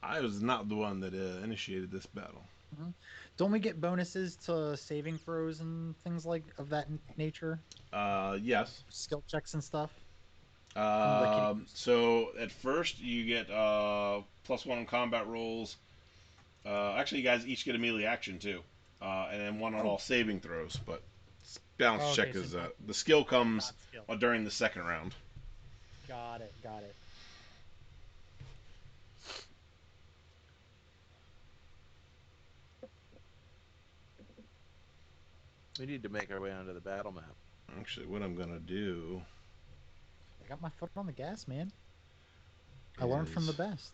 I was not the one that initiated this battle. Mhm. Don't we get bonuses to saving throws and things like of that nature? Yes. Skill checks and stuff from the kitty boost. So at first you get +1 on combat rolls. Actually, you guys each get a melee action too, and then one on Oh, all saving throws. But balance oh, okay. check So is not the skill comes not skill. during the second round. Got it. Got it. We need to make our way onto the battle map. Actually, what I'm gonna do I got my foot on the gas, man. I learned from the is best.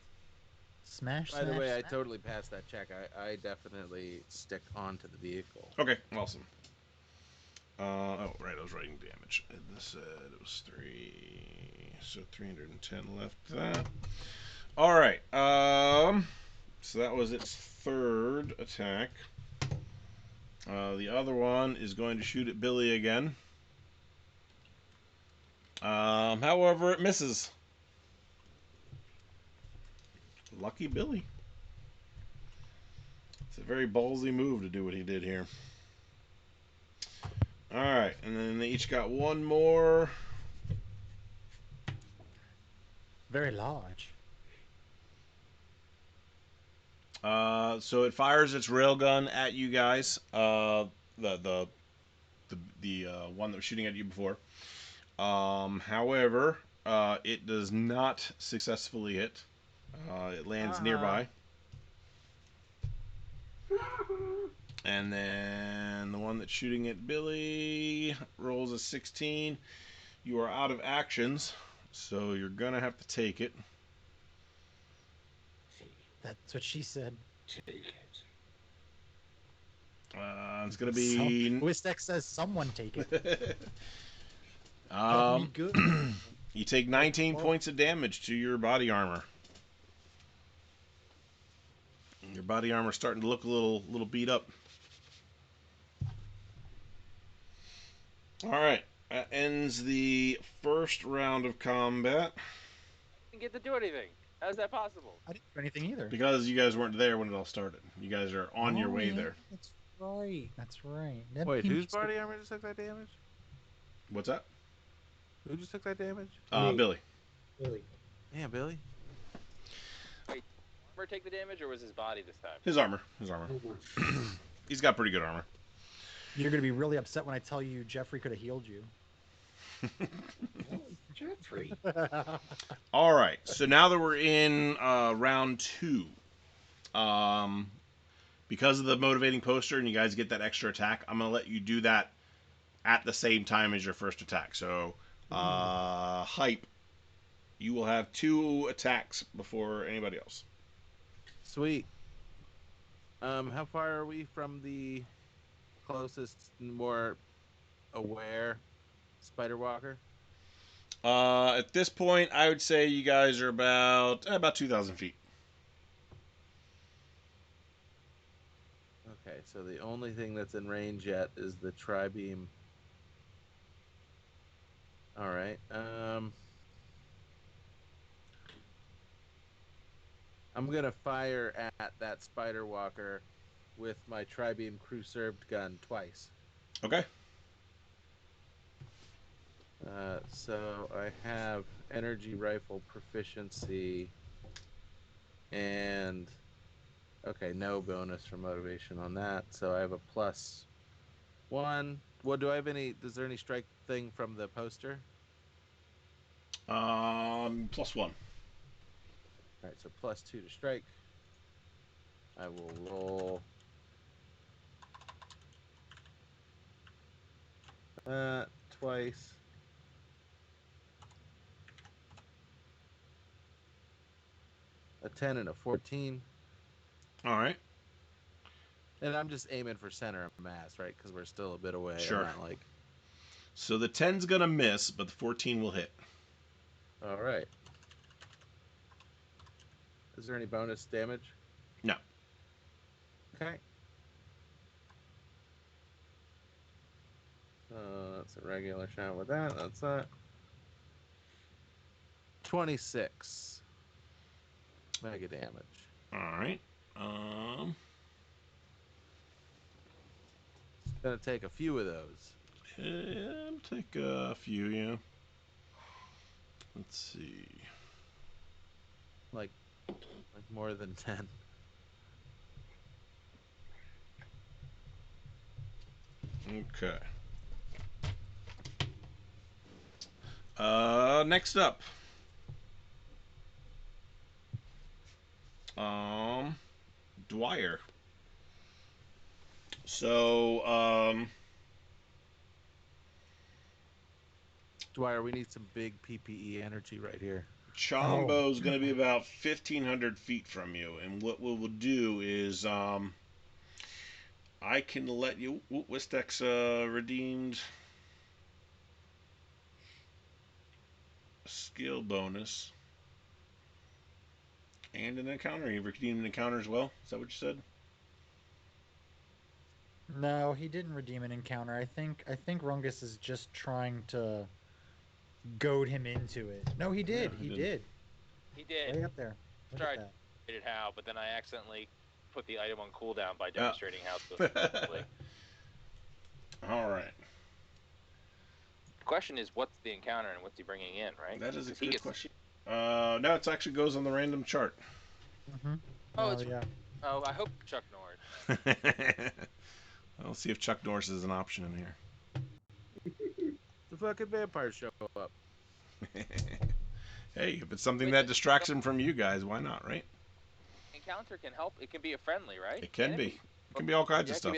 Smash, By the smash, way, I smash. totally passed that check. I definitely stick onto the vehicle. okay. Awesome. Oh, right. I was writing damage. This said it was 3, so 310 left. That. All right. So that was its third attack. The other one is going to shoot at Billy again. However, it misses. Lucky Billy. It's a very ballsy move to do what he did here. All right, and then they each got one more. Very large. So it fires its railgun at you guys. The one that was shooting at you before. However, it does not successfully hit. It lands nearby. And then the one that's shooting at Billy rolls a 16. You are out of actions, so you're gonna have to take it. That's what she said. Take it. It's gonna So, be. Wistek says someone take it. Help me um, good. you take 19 points of damage to your body armor. Your body armor starting to look a little beat up. All right, that ends the first round of combat. Didn't get to do anything. How's that possible? I didn't do anything either. Because you guys weren't there when it all started. You guys are on your Oh, way yeah, there. that's right. That's right. That Wait, he whose makes good- body armor just took that damage? What's that? Who just took that damage? Me. Billy. Billy. Yeah, Billy. Wait, armor take the damage, or was his body this time? His armor. His armor. He's got pretty good armor. You're going to be really upset when I tell you Jeffrey could have healed you. Oh, Jeffrey. All right. So now that we're in round 2, um, because of the motivating poster and you guys get that extra attack, I'm gonna let you do that at the same time as your first attack. So, hype. You will have 2 attacks before anybody else. Sweet. How far are we from the closest, more aware spider walker? At this point, I would say you guys are about 2,000 feet. Okay, so the only thing that's in range yet is the tri-beam. All right. I'm gonna fire at that spider walker with my tri-beam crew served gun twice. Okay. So I have energy rifle proficiency and okay, no bonus for motivation on that. So I have a +1. What do I have any? Is there any strike thing from the poster? +1. All right, so +2 to strike. I will roll twice. A 10 and a 14. All right. And I'm just aiming for center of mass, right? Because we're still a bit away. Sure. I'm not like. So the 10's gonna miss, but the 14 will hit. All right. Is there any bonus damage? No. Okay. That's a regular shot with that. That's that. 26 mega damage. All right. It's gonna take a few of those. Yeah, I'll take a few. Yeah. Let's see. Like more than 10. Okay. Next up. Dwyer. So, Dwyer, we need some big PPE energy right here. Chombo's going to be about 1,500 feet from you, and what we will do is, I can let you. Wistek's redeemed skill bonus and an encounter. You redeemed an encounter as well. Is that what you said? No, he didn't redeem an encounter. I think Rungus is just trying to goad him into it. No, he did. Yeah, he he did. He did. Way up there. Look Tried at that. it how, but then I accidentally put the item on cooldown by demonstrating how to play. All right. The question is, what's the encounter and what's he bringing in, right? That is a 'Cause he good gets- question. No, it actually goes on the random chart. Mm-hmm. Oh, it's- yeah. Oh, I hope Chuck Norris. I'll see if Chuck Norris is an option in here. The fucking vampires show up. Hey, if it's something Wait, that distracts him from you guys, why not, right? Encounter can help. It can be a friendly, right? It can Can't be. It can be all kinds Yeah, of stuff.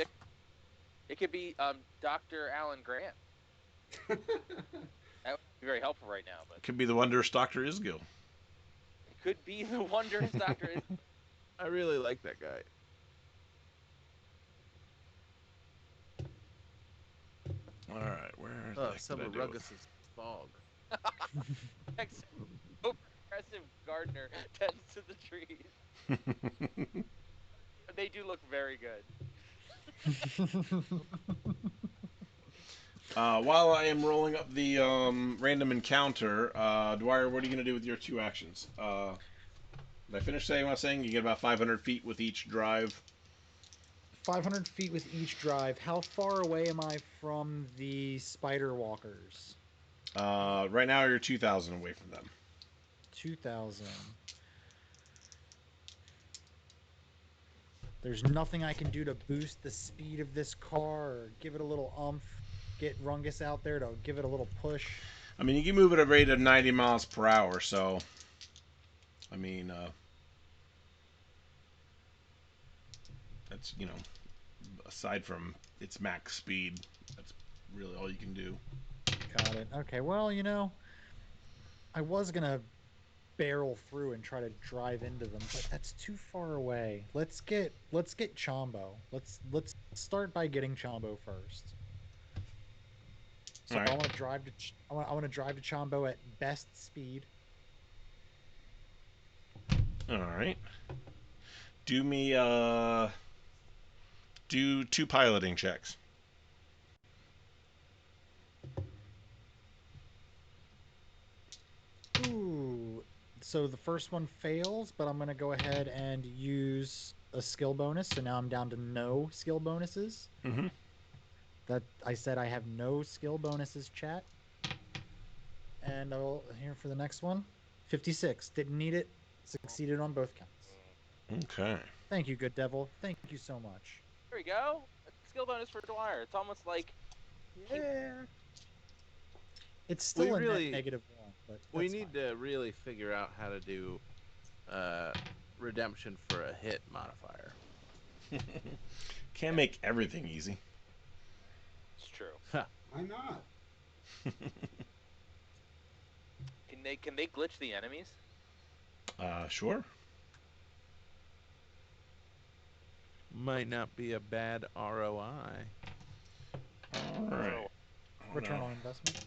It could be Dr. Alan Grant. That would be very helpful right now, but It could be the wondrous Dr. Isgil. it could be the wondrous Doctor. I really like that guy. All right, where the heck Some did I of do it? Rungus's fog. Aggressive gardener tends to the trees. They do look very good. While I am rolling up the random encounter, Dwyer, what are you going to do with your two actions? Did I finish saying what I was saying? You get about 500 feet with each drive. 500 feet with each drive. How far away am I from the spider walkers? Right now, you're 2,000 away from them. 2,000. There's nothing I can do to boost the speed of this car or give it a little umph. Get Rungus out there to give it a little push. I mean, you can move at a rate of 90 miles per hour, so... I mean, that's, aside from its max speed, that's really all you can do. Got it. Okay, well, I was going to barrel through and try to drive into them, but that's too far away. Let's get Chombo. Let's start by getting Chombo first. So All right. I want to drive to I want to drive to Chombo at best speed. All right. Do me do 2 piloting checks. Ooh. So the first one fails, but I'm going to go ahead and use a skill bonus. So now I'm down to no skill bonuses. Mm-hmm. That I said I have no skill bonuses, chat. And I'll here for the next one. 56. Didn't need it. Succeeded on both counts. Okay. Thank you, good devil. Thank you so much. There we go. A skill bonus for Dwyer. It's almost like Yeah. It's still a really- negative one, but We that's need fine. to really figure out how to do redemption for a hit modifier. Can't make everything easy. it's true. Why not? Can they glitch the enemies? Sure. Might not be a bad ROI. All right. I don't Return know on investment.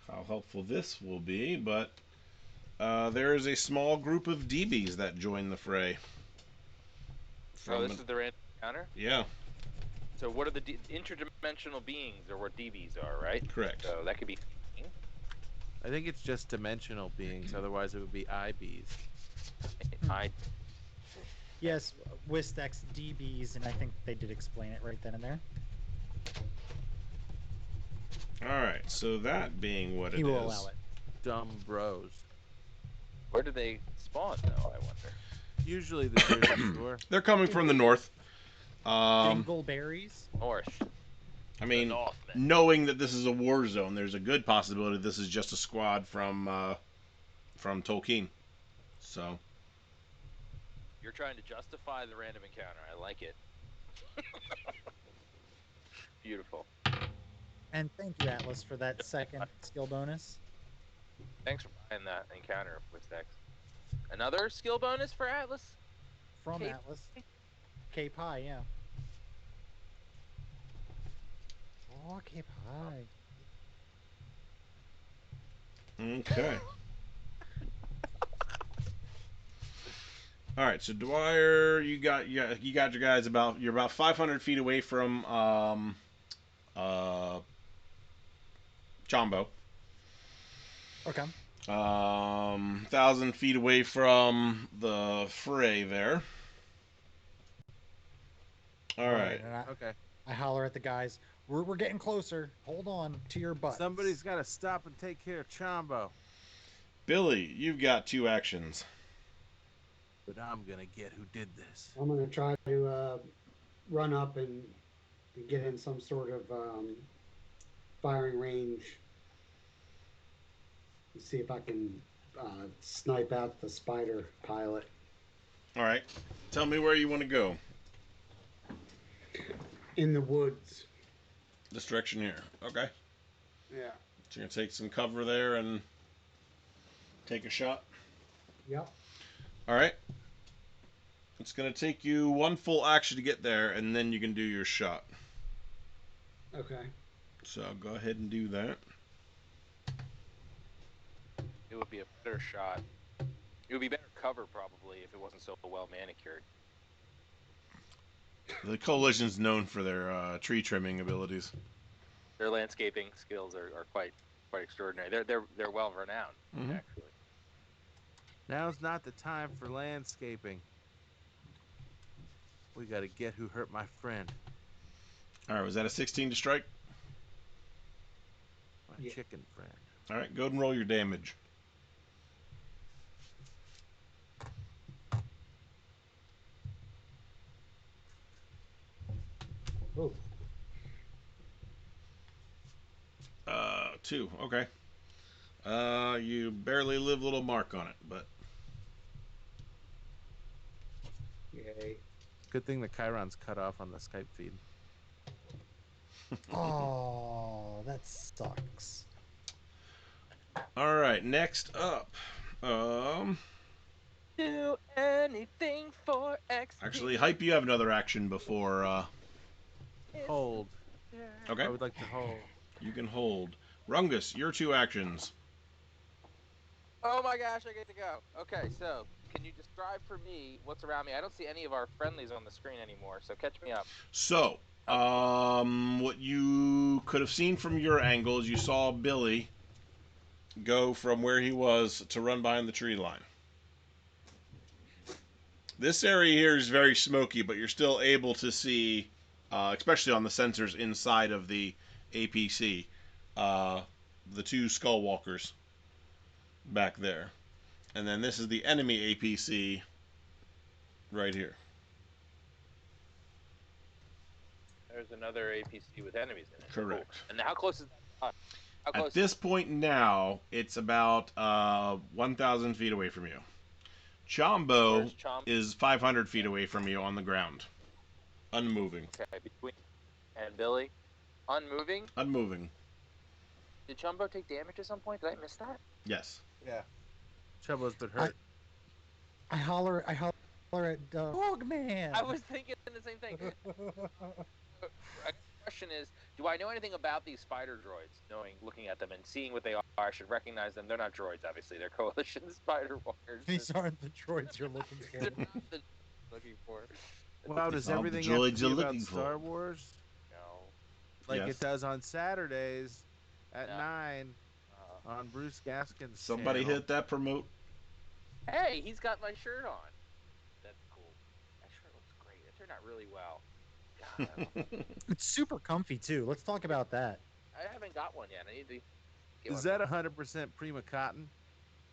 how helpful this will be, but there is a small group of DBs that join the fray. Oh, this is the random encounter? Yeah, So what are the interdimensional beings, or what DBs are, right? correct. So that could be... I think it's just dimensional beings. Otherwise, it would be IBs. I Yes, Wistex DBs, and I think they did explain it right then and there. All right. So that being what He it will is, allow it. Dumb bros. Where do they spawn though? I wonder. Usually the Jersey Shore. they're coming from the north. Dingleberries. North. I mean, the Northmen. knowing that this is a war zone, there's a good possibility this is just a squad from Tolkien. So You're trying to justify the random encounter. I like it. Beautiful. And thank you, Atlas, for that second skill bonus. Thanks for buying that encounter with Dex. Another skill bonus for Atlas? From Cape- Atlas. Cape High, yeah. Oh, Cape High. okay. All right. So Dwyer, you got your guys you're about 500 feet away from Chombo. Okay. 1,000 feet away from the fray there. All right. And Okay. I holler at the guys. We're getting closer. Hold on to your butts. Somebody's got to stop and take care of Chombo. Billy, you've got 2 actions. But I'm going to get who did this. I'm going to try to run up and get in some sort of firing range. See if I can snipe out the spider pilot. All right. Tell me where you want to go. In the woods. This direction here. Okay. Yeah. So you're going to take some cover there and take a shot. Yep. All right. It's going to take you 1 full action to get there, and then you can do your shot. Okay. So go ahead and do that. It would be a better shot. It would be better cover probably if it wasn't so well manicured. The Coalition's known for their tree trimming abilities. Their landscaping skills are quite extraordinary. They're well renowned, Mhm. actually. Now's not the time for landscaping. We got to get who hurt my friend. All right. Was that a 16 to strike? My Yeah. chicken friend. All right. Go ahead and roll your damage. Oh. 2. Okay. You barely leave a little mark on it, but Yay. Good thing the Chiron's cut off on the Skype feed. Oh, that sucks. all right. Next up, Do anything for X. actually, Hype, you have another action before. Hold. Okay. I would like to hold. You can hold. Rungus, your 2 actions. Oh my gosh, I get to go. Okay, so can you describe for me what's around me? I don't see any of our friendlies on the screen anymore, so catch me up. So, what you could have seen from your angle is you saw Billy go from where he was to run behind the tree line. This area here is very smoky, but you're still able to see, especially on the sensors inside of the APC, the 2 skull walkers back there. And then this is the enemy APC right here. There's another APC with enemies in it. Correct. Cool. And how close is that? How close? At this point now, it's about 1,000 feet away from you. Chombo Where's Chombo? is 500 feet away from you on the ground. Unmoving. Okay, between and Billy, unmoving. Unmoving. Did Chumbo take damage at some point? Did I miss that? Yes. Yeah. Chumbo's been hurt. I holler at Dogman. I was thinking the same thing. The question is, do I know anything about these spider droids? Looking at them and seeing what they are, I should recognize them. They're not droids, obviously. They're coalition spider walkers. These aren't the droids you're looking They're for. not the looking for. Wow, does all the everything have droids to you're be about looking for. Star Wars? No. Like Yes. it does on Saturdays at No. 9. on Bruce Gaskin's Somebody channel. hit that promote. Hey, he's got my shirt on. That's cool. That shirt looks great. It turned out really well. God, I love It's super comfy too. Let's talk about that. I haven't got one yet. I need to get Is one. that 100% Prima cotton?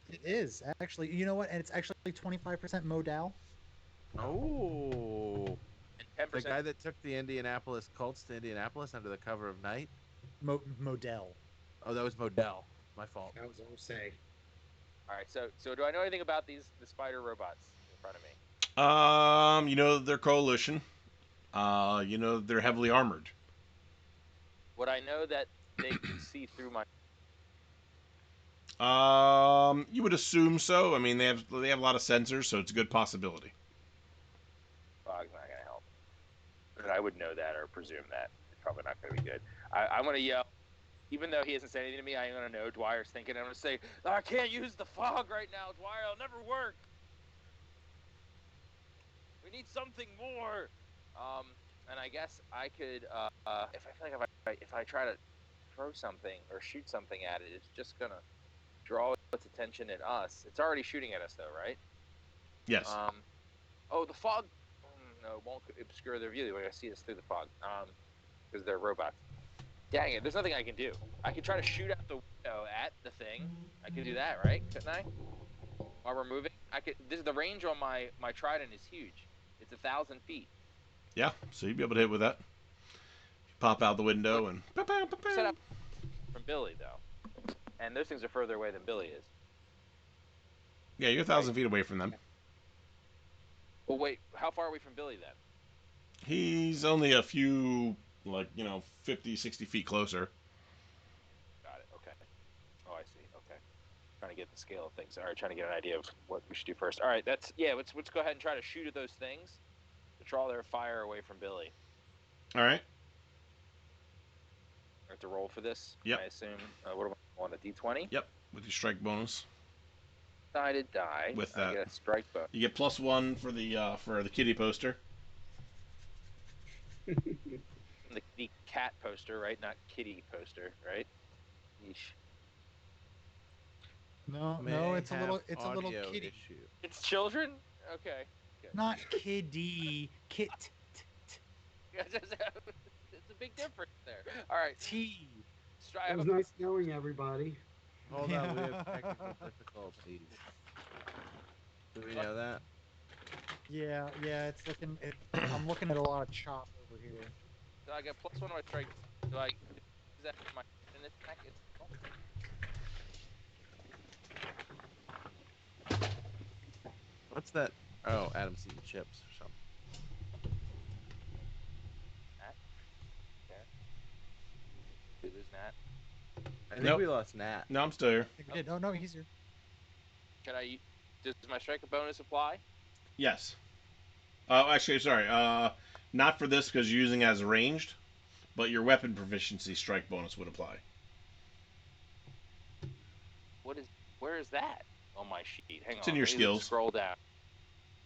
It is actually. You know what? And it's actually 25% modal. Oh, And 10%. the guy that took the Indianapolis Colts to Indianapolis under the cover of night. Model. Oh, that was Modell. My fault. That was all say. All right. So do I know anything about the spider robots in front of me? You know they're coalition. You know they're heavily armored. Would I know that they can see through my? You would assume so. I mean, they have a lot of sensors, so it's a good possibility. Fog's not gonna help. But I would know that or presume that. It's probably not gonna be good. I'm gonna yell. Even though he hasn't said anything to me, I'm gonna know Dwyer's thinking. I'm gonna say, I can't use the fog right now, Dwyer. It'll never work. We need something more. And I guess I could, if I feel like if I try to throw something or shoot something at it, it's just gonna draw its attention at us. It's already shooting at us, though, right? Yes. Oh, the fog. No, it won't obscure their view. They're gonna see us through the fog. Because they're robots. Dang it! There's nothing I can do. I can try to shoot out the window at the thing. I can do that, right? Couldn't I? While we're moving, I could. The range on my trident is huge. It's 1,000 feet. Yeah. So you'd be able to hit with that. Pop out the window and. Set up from Billy though, and those things are further away than Billy is. Yeah, you're 1,000 feet away from them. Well, wait. How far are we from Billy then? He's only a few, 50, 60 feet closer. Got it. Okay. Oh, I see. Okay. Trying to get the scale of things. All right. Trying to get an idea of what we should do first. All right. Let's go ahead and try to shoot at those things to draw their fire away from Billy. All right. I have to roll for this. Yep. I assume. What do I want? A D20. Yep. With your strike bonus. Decided die. With I that, get a strike bonus. you get +1 for the kitty poster. The cat poster, right? Not kitty poster, right? Yeesh. No, it's a little audio kitty. issue. It's children. Okay. Not kiddie. Kit. It's a big difference there. All right. T. It was nice knowing everybody. Hold on, we have technical difficulties. Do we know that? Yeah. It's looking. I'm looking at a lot of chop over here. So I get +1 on my strike. Do I use that for my attack? What's that? Oh, Adam's eating chips or something. Nat? Okay. Did we lose Nat? I think Nope. we lost Nat. No, I'm still here. I think we did. Oh no, he's here. Can I? Does my strike bonus apply? Yes. Actually, sorry. Not for this because you're using it as ranged, but your weapon proficiency strike bonus would apply. Where is that on my sheet? Hang on. It's in your Let me skills. Scroll down.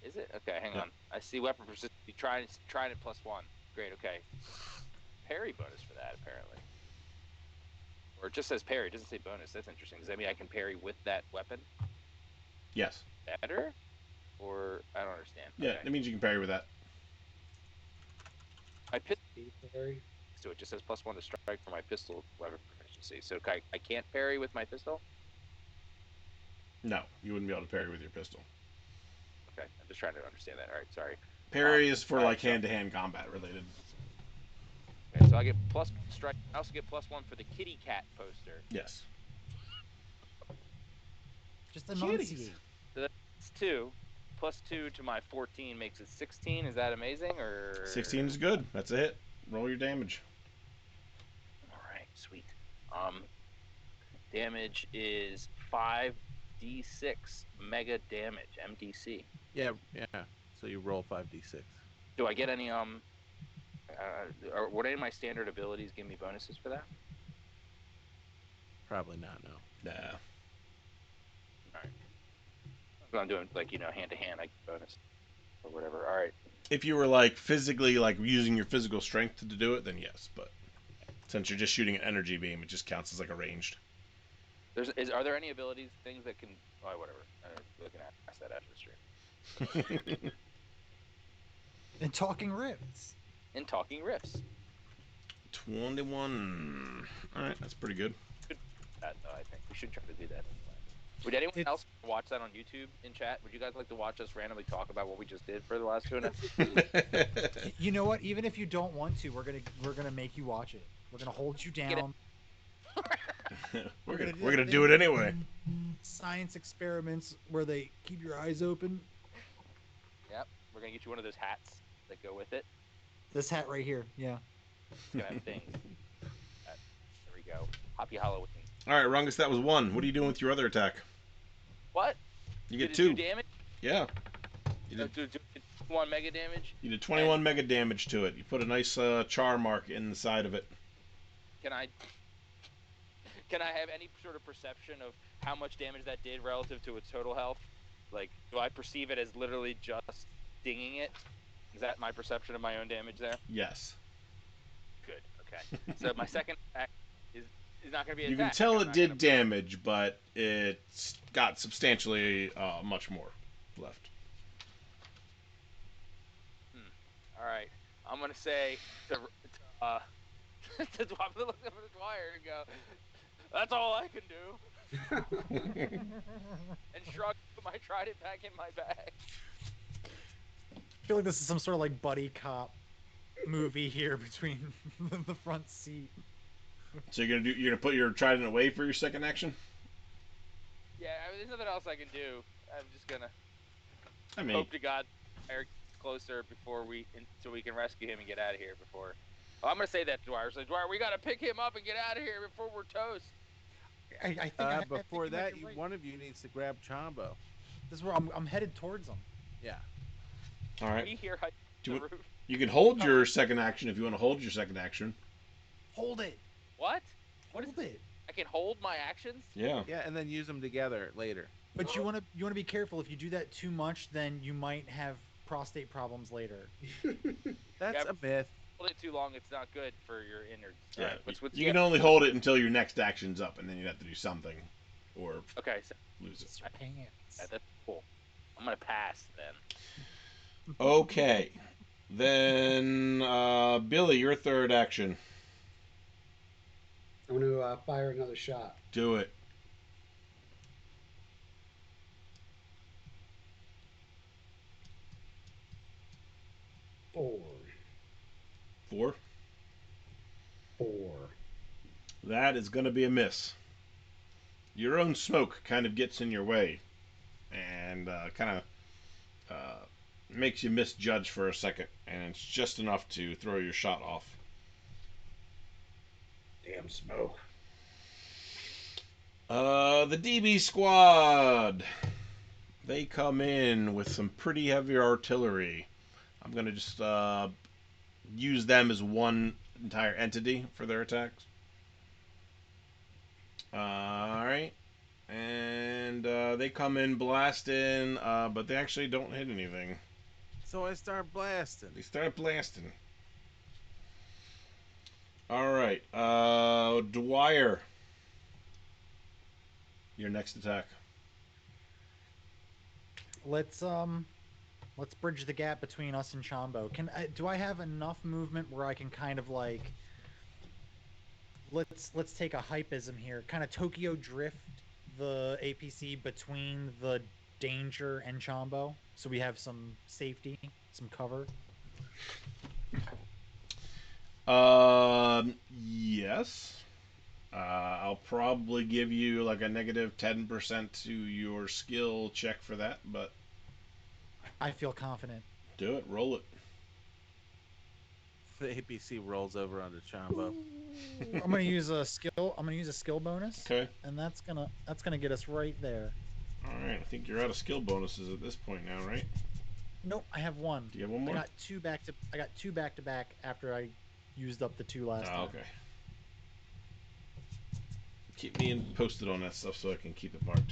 Is it? Okay, hang Yeah. on. I see weapon proficiency. Trying it +1. Great. Okay. Parry bonus for that apparently. Or it just says parry. It doesn't say bonus. That's interesting. Does that mean I can parry with that weapon Yes. better? Or I don't understand. Yeah, Okay. that means you can parry with that. My pistol. Parry. So it just says +1 to strike for my pistol weapon proficiency. So I can't parry with my pistol? No, you wouldn't be able to parry with your pistol. Okay, I'm just trying to understand that. All right, sorry. Parry is for all right, like hand-to-hand combat related. Okay, so I get +1 strike. I also get +1 for the kitty cat poster. Yes. Just enunciate. So that's 2. +2 to my 14 makes it 16. Is that amazing or? 16 is good. That's a hit. Roll your damage. All right, sweet. Damage is 5d6 mega damage, MDC. Yeah. So you roll 5d6. Do I get any or would any of my standard abilities give me bonuses for that? Probably not. No. Nah. All right. If I'm doing hand to hand, I get bonus or whatever. All right. If you were like physically like using your physical strength to do it, then yes. But since you're just shooting an energy beam, it just counts as like a ranged. Are there any abilities, things that can? Oh, whatever. We can ask that after the stream. And talking rifts. And talking riffs. 21. All right, that's pretty good. That though, I think we should try to do that anyway. Would anyone else watch that on YouTube in chat? Would you guys like to watch us randomly talk about what we just did for the last 2.5? You know what? Even if you don't want to, we're gonna make you watch it. We're gonna hold you down. we're gonna do it anyway. Science experiments where they keep your eyes open. Yep, we're gonna get you one of those hats that go with it. This hat right here, yeah. It's gonna have things. There we go. Happy Halloween. All right, Rungus, that was 1. What are you doing with your other attack? What? You get did 2. It do damage? Yeah. You did, do 1 mega damage? You did 21 mega damage to it. You put a nice char mark inside of it. Can I have any sort of perception of how much damage that did relative to its total health? Like, do I perceive it as literally just dinging it? Is that my perception of my own damage there? Yes. Good. Okay. So my second attack is not going to be an You can attack. tell it did damage, but it's got substantially much more left. All right. I'm going to say to I'm going to look up at the Dwyer and go, that's all I can do. And shrug my trident back in my bag. I feel like this is some sort of like buddy cop movie here between the front seat. So you're gonna put your trident away for your second action? Yeah, I mean, there's nothing else I can do. I'm just gonna I hope to God Eric gets closer so we can rescue him and get out of here before. Oh, I'm gonna say that to Dwyer. So Dwyer, we gotta pick him up and get out of here before we're toast. I think before that, right. one of you needs to grab Chombo. This is where I'm headed towards him. Yeah. All right. We hear the roof. You can hold your second action if you want to hold your second action. Hold it. What? Hold it. I can hold my actions? Yeah. Yeah, and then use them together later. But you want to be careful. If you do that too much, then you might have prostate problems later. That's a myth. Hold it too long, it's not good for your innards. Yeah. Right, you can only hold it until your next action's up, and then you have to do something, or okay, so lose it. that's cool. I'm gonna pass then. Okay. Then Billy, your third action. I'm going to fire another shot. Do it. Four. 4? That is going to be a miss. Your own smoke kind of gets in your way and kind of makes you misjudge for a second, and it's just enough to throw your shot off. Damn smoke. The DB squad. They come in with some pretty heavy artillery. I'm going to just use them as one entire entity for their attacks. Alright. And they come in blasting, but they actually don't hit anything. So I start blasting. They start blasting. Alright. Dwyer. Your next attack. Let's bridge the gap between us and Chombo. Do I have enough movement where I can kind of like let's take a hypeism here, kind of Tokyo drift the APC between the danger and Chombo, so we have some safety, some cover. Yes. I'll probably give you like a negative 10% to your skill check for that, but I feel confident. do it. Roll it. The APC rolls over onto Chombo. I'm gonna use a skill bonus. Okay. And that's gonna get us right there. All right. I think you're out of skill bonuses at this point now, right? Nope, I have one. Do you have one more? I got two back to back after I used up the 2 last time. Okay. Keep me posted on that stuff so I can keep it marked.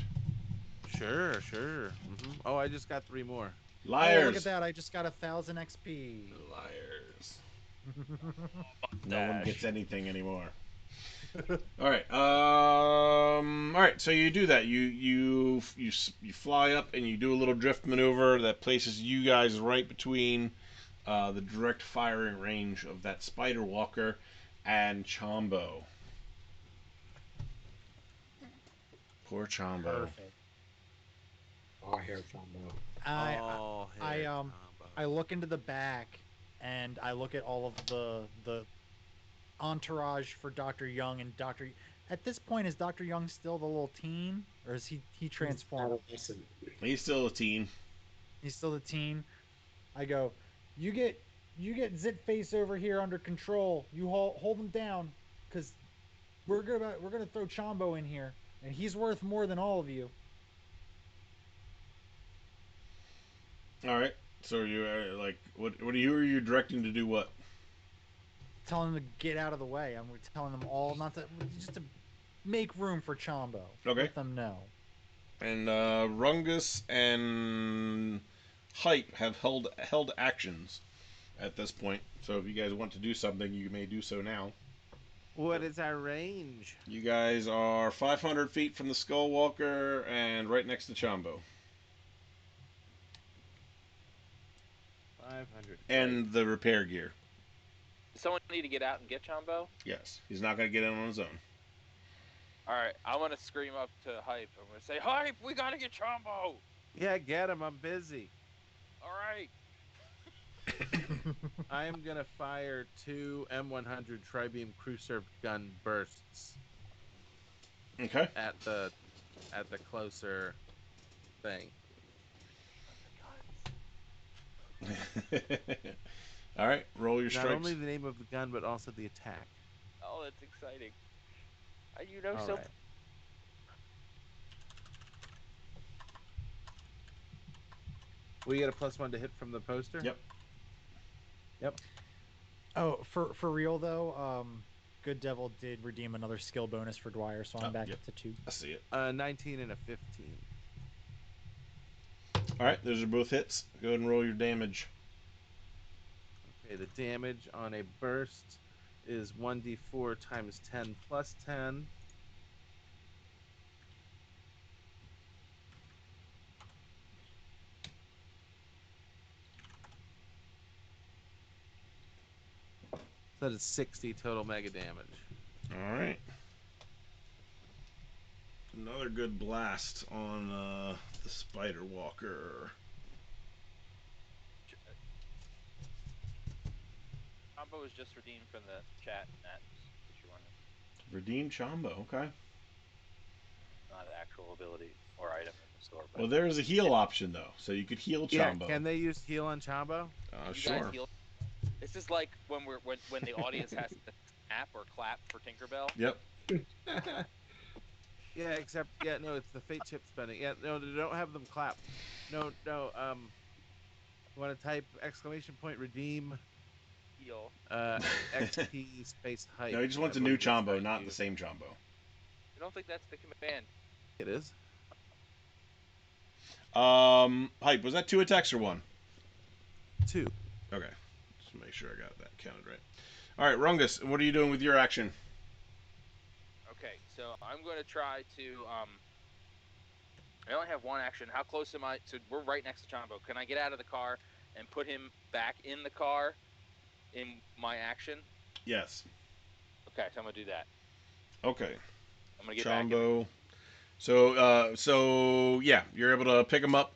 Sure. Mm-hmm. Oh, I just got 3 more. Liars. Oh, look at that! I just got 1,000 XP. Liars. No one gets anything anymore. All right. All right. So you do that. You fly up and you do a little drift maneuver that places you guys right between the direct firing range of that spider walker and Chombo. Poor Chombo. Perfect. Oh, hair combo. I Oh, I hair um combo. I look into the back and I look at all of the entourage for Dr. Young and Dr. At this point, is Dr. Young still the little teen, or is he He's transformed? adolescent. He's still a teen. He's still the teen. I go, you get Zit Face over here under control. You hold him down, cause we're gonna throw Chombo in here, and he's worth more than all of you. All right. So you like what are you directing to do what? Telling them to get out of the way. I'm telling them all not to just to make room for Chombo. Okay. Let them know. And Rungus and Hype have held actions at this point. So if you guys want to do something, you may do so now. What is our range? You guys are 500 feet from the Skull Walker and right next to Chombo 500 feet. and the repair gear. Does someone need to get out and get Chombo? Yes, he's not going to get in on his own. All right, I want to scream up to Hype. I'm going to say, Hype, we got to get Chombo. Yeah, get him. I'm busy. All right. I am gonna fire 2 M100 tri-beam crew-served gun bursts Okay. at the closer thing. All right, roll your Not strikes. only the name of the gun, but also the attack. Oh, that's exciting. You know All so. right. We get a +1 to hit from the poster. Yep. Yep. Oh, for real though, Good Devil did redeem another skill bonus for Dwyer, so I'm back yep. to 2. I see it. 19 and a 15. All right, those are both hits. Go ahead and roll your damage. Okay, the damage on a burst is 1d4 times 10 plus 10. So that is 60 total mega damage. All right. Another good blast on the Spider Walker. Chombo was just redeemed from the chat, Matt. If you're wondering, Redeem Chombo. Okay. not an actual ability or item in the store. But Well, there is a heal option though, so you could heal Yeah, Chombo. can they use heal on Chombo? you Sure. guys heal. This is like when the audience has to snap or clap for Tinkerbell. Yep. Yeah, except no, it's the fate chip spending. Yeah, no, they don't have them clap. No. You want to type !redeem Heal. XP space hype. No, he just wants I a new believe that's how Chombo, not you- the same Chombo. I don't think that's the command. It is. Hype, was that 2 attacks or 1? 2. Okay. Just make sure I got that counted right. All right, Rungus, what are you doing with your action? Okay, so I'm going to try to. I only have one action. How close am I? So we're right next to Chombo. Can I get out of the car and put him back in the car in my action? Yes. Okay, so I'm going to do that. Okay. I'm going to get back in. Chombo. So yeah, you're able to pick him up,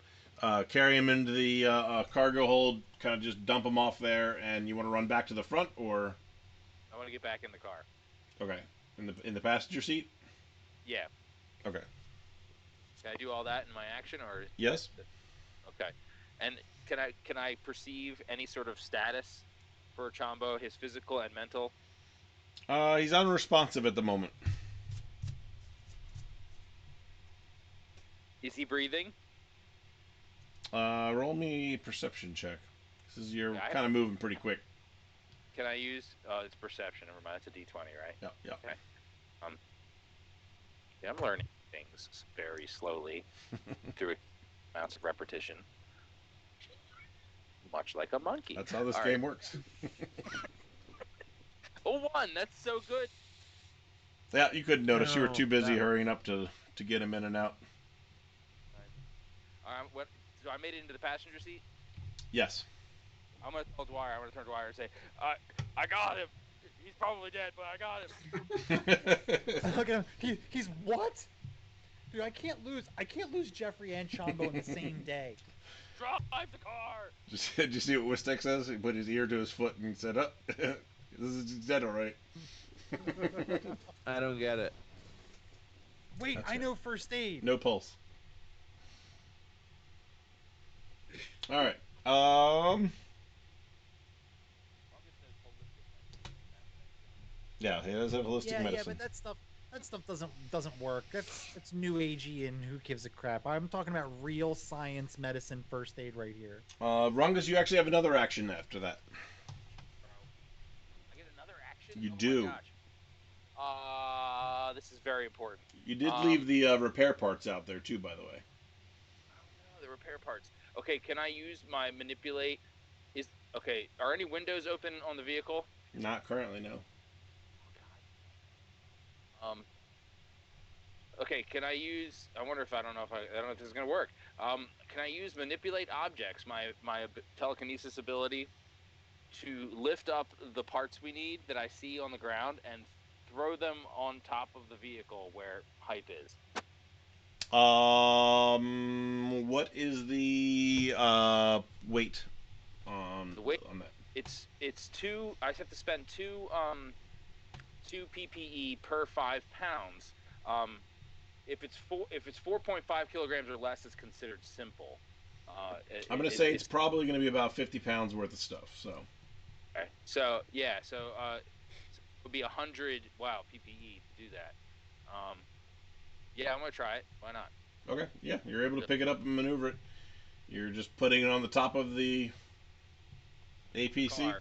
carry him into the cargo hold, kind of just dump him off there, and you want to run back to the front, or I want to get back in the car. okay, in the passenger seat. Yeah. Okay. Can I do all that in my action, or? Yes. Okay. And can I perceive any sort of status for Chombo, his physical and mental? He's unresponsive at the moment. Is he breathing? Roll me a perception check. This is you're Yeah, kind of moving pretty quick. Can I use? It's perception. Never mind. It's a D20, right? Yeah. Yeah. Okay. Yeah, I'm learning things very slowly through amounts of repetition, much like a monkey. That's how this All game right. works. Oh, 1. That's so good. Yeah, you couldn't notice. You were No, too busy that one. hurrying up to get him in and out. What? So I made it into the passenger seat. Yes. I'm gonna tell Dwyer. I'm gonna turn to Dwyer and say, I got him. He's probably dead, but I got him." Look at him. He's what? Dude, I can't lose. I can't lose Jeffrey and Chombo in the same day. Drive the car. Did you see what Wistek says? He put his ear to his foot and said, "Up, this is dead, all right." I don't get it. Wait, That's I right. know first aid. No pulse. All right. Yeah, he does have holistic Yeah, medicine. but that stuff doesn't work. That's new agey and who gives a crap. I'm talking about real science medicine first aid right here. Rungus, you actually have another action after that. I get another action. You Oh do. my gosh. This is very important. You did Um, leave the repair parts out there too, by the way. Oh no, the repair parts. Okay, can I use my manipulate? Okay? Are any windows open on the vehicle? Not currently, no. Oh, God. Okay, can I use? I wonder if I don't know if this is gonna work. Can I use manipulate objects? My telekinesis ability to lift up the parts we need that I see on the ground and throw them on top of the vehicle where hype is. What is the weight The weight on that? it's two. I have to spend two PPE per 5 pounds. If it's 4.5 kilograms or less, it's considered simple. I'm gonna say it's probably gonna be about 50 pounds worth of stuff. So. Okay. So yeah, it would be 100. Wow, PPE to do that. Yeah, I'm gonna try it. Why not? Okay. Yeah, you're able to pick it up and maneuver it. You're just putting it on the top of the APC. Car,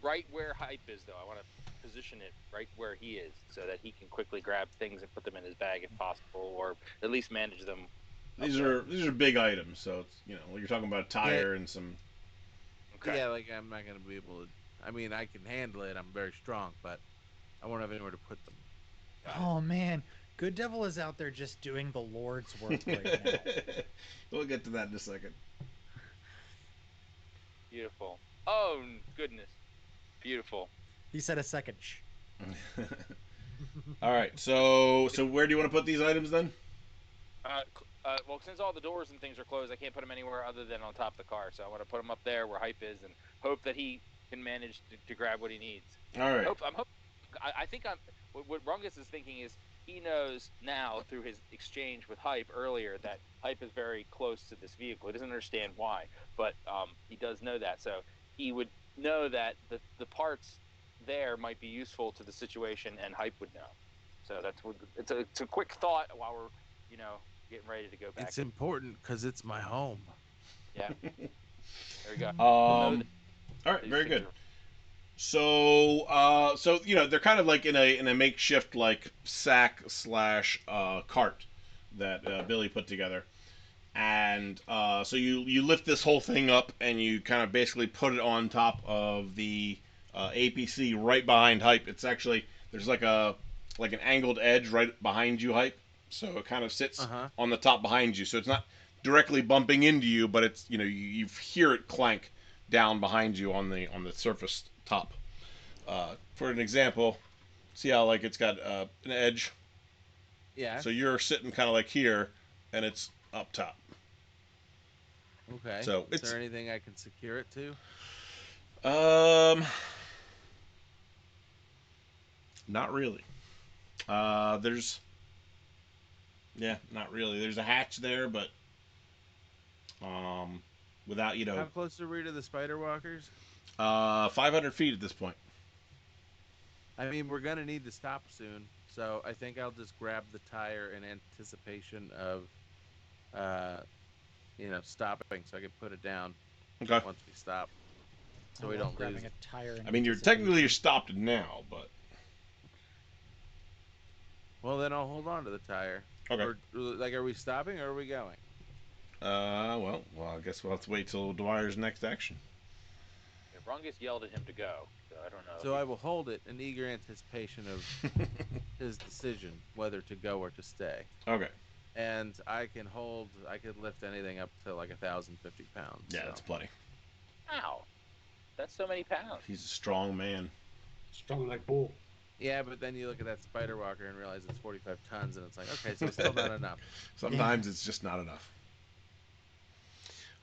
right where hype is, though. I want to position it right where he is, so that he can quickly grab things and put them in his bag if possible, or at least manage them up These there. are big items, so it's you're talking about a tire and some. Okay. Yeah, like I'm not gonna be able to. I mean, I can handle it. I'm very strong, but I won't have anywhere to put them. Oh man, Good Devil is out there just doing the Lord's work right now. We'll get to that in a second. Beautiful. Oh goodness. Beautiful. He said a second. Shh. All right, so where do you want to put these items then? Well, since all the doors and things are closed, I can't put them anywhere other than on top of the car. So I want to put them up there where hype is, and hope that he can manage to grab what he needs. All right. I think what Rungus is thinking is he knows now through his exchange with hype earlier that hype is very close to this vehicle. He doesn't understand why, but he does know that. So he would know that the parts there might be useful to the situation, and hype would know. So that's what it's a quick thought while we're getting ready to go back. It's important because it's my home. Yeah. There we go. All right, very good. So, they're kind of like in a makeshift like sack slash cart that Billy put together, and so you lift this whole thing up and you kind of basically put it on top of the APC right behind hype. It's actually there's like an angled edge right behind you, hype. So it kind of sits on the top behind you. So it's not directly bumping into you, but it's you hear it clank down behind you on the surface top. For an example, see how like it's got an edge. Yeah. So you're sitting kind of like here, and it's up top. Okay. So is there anything I can secure it to? Not really. Not really. There's a hatch there, but without How close are we to the spider walkers? 500 feet at this point. I mean, we're gonna need to stop soon, so I think I'll just grab the tire in anticipation of, stopping, so I can put it down Okay. once we stop, so I we love don't grabbing lose. a tire. I mean, you're stopped now, but Well, then I'll hold on to the tire. okay. Or, like, are we stopping or are we going? Well, I guess we'll have to wait till Dwyer's next action. Rungus yelled at him to go, so I don't know. So I will hold it in eager anticipation of his decision whether to go or to stay. Okay. And I could lift anything up to like 1,050 pounds. Yeah, so. that's plenty. Wow, that's so many pounds. He's a strong man. Strong like bull. Yeah, but then you look at that spider walker and realize it's 45 tons, and it's like, okay, so it's still not enough. Sometimes it's just not enough.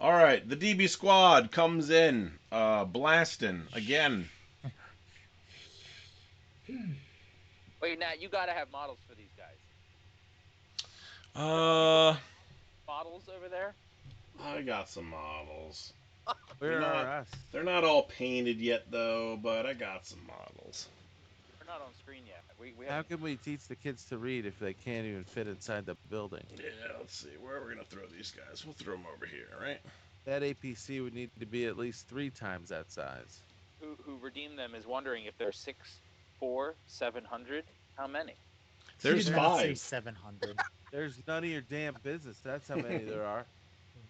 All right, the DB squad comes in, blasting again. Wait, Nat, you gotta have models for these guys. Uh, Models over there? I got some models. Where not- are us? They're not all painted yet, though, but I got some models. They're not on screen yet. We How haven't. can we teach the kids to read if they can't even fit inside the building? Yeah, let's see. Where are we going to throw these guys? We'll throw them over here, right? That APC would need to be at least 3 times that size. Who redeemed them is wondering if they're 6'4", 700. How many? There's He did not say 5. 700. There's none of your damn business. That's how many there are.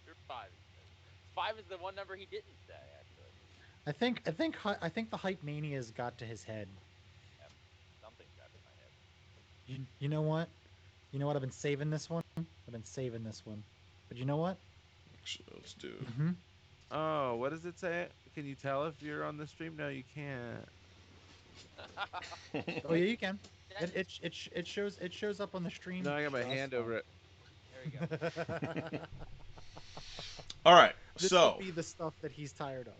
There's 5. 5 is the one number he didn't say, actually. I think the hype mania's got to his head. Something got in my head. You know what? You know what? I've been saving this one. I've been saving this one. But you know what? Actually, let's do. Mm-hmm. Oh, what does it say? Can you tell if you're on the stream? No, you can't. Oh yeah, you can. It shows up on the stream. No, I got my just hand fine. over it. There you go. All right, This so will be the stuff that he's tired of.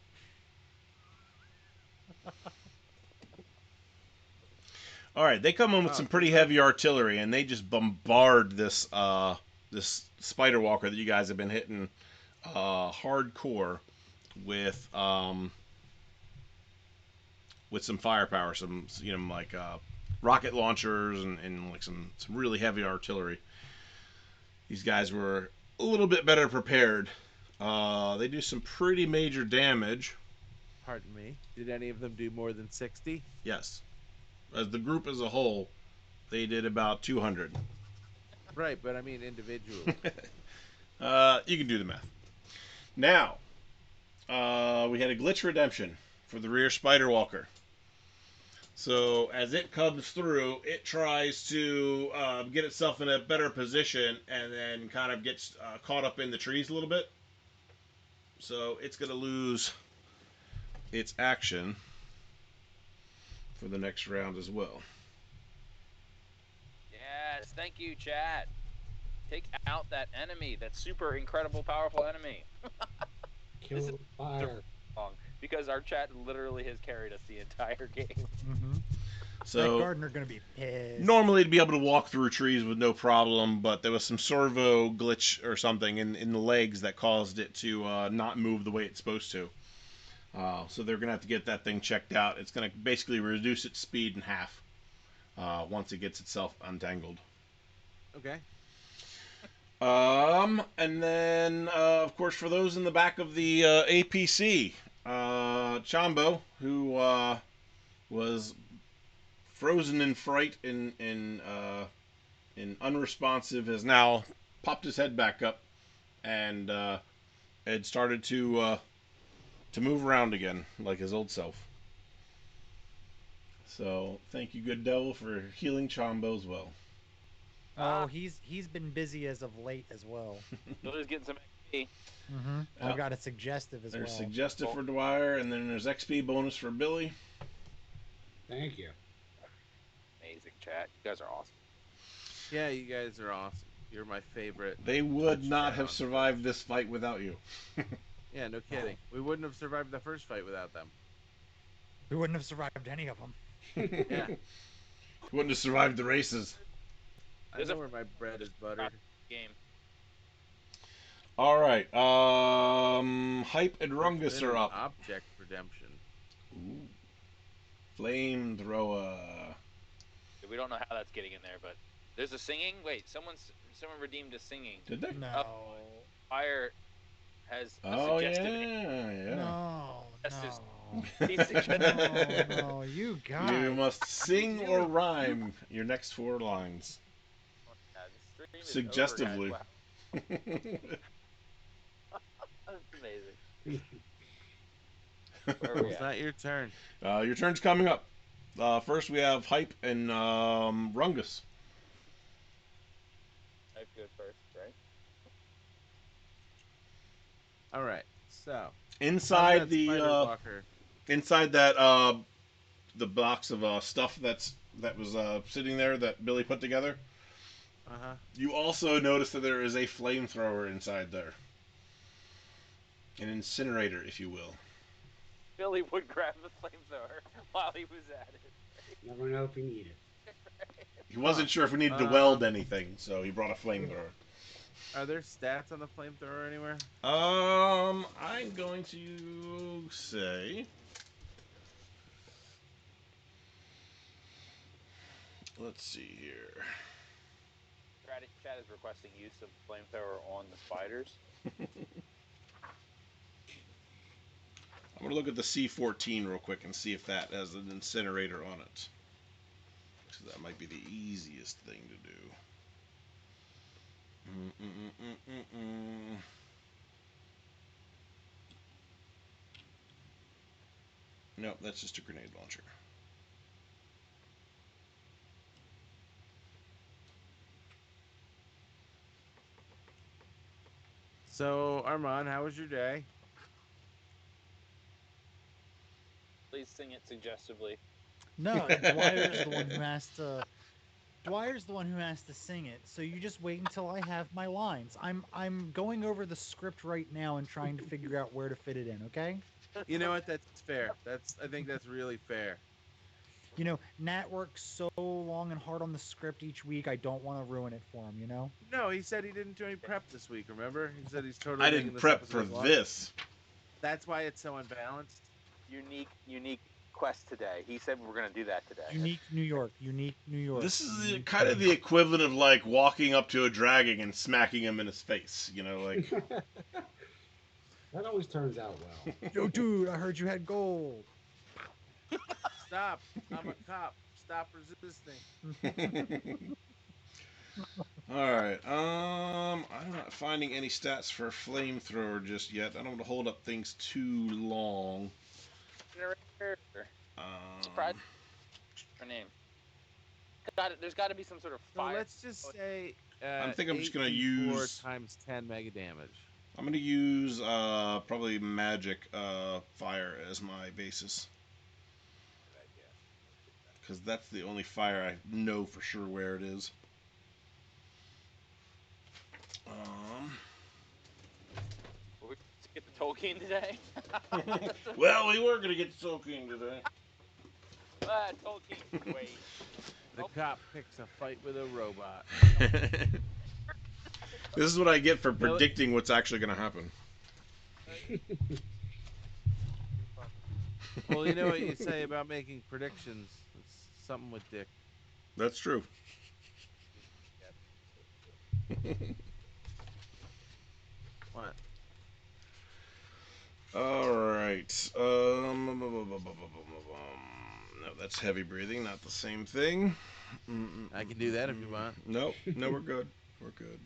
all right, they come in with some pretty heavy artillery, and they just bombard this this spider walker that you guys have been hitting hardcore with some firepower, some like rocket launchers and like some really heavy artillery. These guys were a little bit better prepared. They do some pretty major damage. Pardon me. Did any of them do more than 60? Yes, as the group as a whole, they did about 200. Right, but I mean individually. You can do the math. Now, we had a glitch redemption for the rear spider walker. So as it comes through, it tries to get itself in a better position and then kind of gets caught up in the trees a little bit. So it's going to lose its action for the next round as well. Yes, thank you, chat. Take out that enemy, that super incredible powerful enemy. Kill fire. Because our chat literally has carried us the entire game. Mm-hmm. That So gardener gonna be pissed. normally to be able to walk through trees with no problem, but there was some servo glitch or something in the legs that caused it to not move the way it's supposed to. So they're going to have to get that thing checked out. It's going to basically reduce its speed in half once it gets itself untangled. Okay. And then, of course, for those in the back of the APC, Chambo, who was frozen in fright and unresponsive, has now popped his head back up and had started to move around again like his old self. So thank you, good devil, for healing Chambo as well. Oh, he's been busy as of late as well. Billy's getting some XP. Mm-hmm. I've got a suggestive as There's well. suggestive for Dwyer, and then there's XP bonus for Billy. Thank you. Amazing, chat. You guys are awesome. Yeah, you guys are awesome. You're my favorite. They would not chat have on survived this fight without you. Yeah, no kidding. We wouldn't have survived the first fight without them. We wouldn't have survived any of them. Yeah. Wouldn't have survived the races. I There's know a- where my bread is buttered. Game. All right. Hype and Rungus Forbidden are up. Object redemption. Ooh. Flamethrower. We don't know how that's getting in there, but there's a singing. Wait, someone redeemed a singing. Did they? No. Fire has a Oh suggestive. yeah. No. That's just- No. He suggested- No, you guys. You must sing or rhyme your next 4 lines. Yeah, the stream is Suggestively. over, guys. Wow, that's amazing. Where are we It's at? not your turn. Your turn's coming up. First, we have Hype and Rungus. I've go first, right? All right. So, how's Inside that the spider walker? inside that the box of stuff that was sitting there that Billy put together. Uh-huh. You also notice that there is a flamethrower inside there, an incinerator, if you will. Billy would grab the flamethrower while he was at it. Never know if you need it. He wasn't sure if we needed to Um, weld anything, so he brought a flamethrower. Are there stats on the flamethrower anywhere? I'm going to say, let's see here. Chad is requesting use of flamethrower on the spiders. I'm going to look at the C14 real quick and see if that has an incinerator on it. So that might be the easiest thing to do. Nope, that's just a grenade launcher. So, Armand, how was your day? Please sing it suggestively. No, Dwyer's the one who has to. Dwyer's the one who has to sing it. So you just wait until I have my lines. I'm going over the script right now and trying to figure out where to fit it in. Okay. You know what? That's fair. I think that's really fair. You know, Nat works so long and hard on the script each week. I don't want to ruin it for him. You know. No, he said he didn't do any prep this week. Remember? He said he's totally I making didn't this prep episode for as long. this. That's why it's so unbalanced. Unique quest today. He said we're going to do that today. Unique New York. Unique New York. This is unique kind of New the equivalent of like walking up to a dragon and smacking him in his face. You know, like That always turns out well. Yo, dude, I heard you had gold. Stop! I'm a cop. Stop resisting. All right. I'm not finding any stats for flamethrower just yet. I don't want to hold up things too long. Surprise. Her name. There's got to be some sort of So fire. let's just say. I think I'm just gonna 8d4 use- times 10 mega damage. I'm gonna use probably magic fire as my basis Good idea. because that's the only fire I know for sure where it is. Will we get the Tolkien today? Well, we were gonna get to Soul King today. Tolkien. Wait. The cop picks a fight with a robot. This is what I get for predicting what's actually gonna happen. Well, you know what you say about making predictions. It's something with Dick. That's true. What? All right. No, that's heavy breathing, not the same thing. I can do that if you want. Nope. No, we're good. We're good.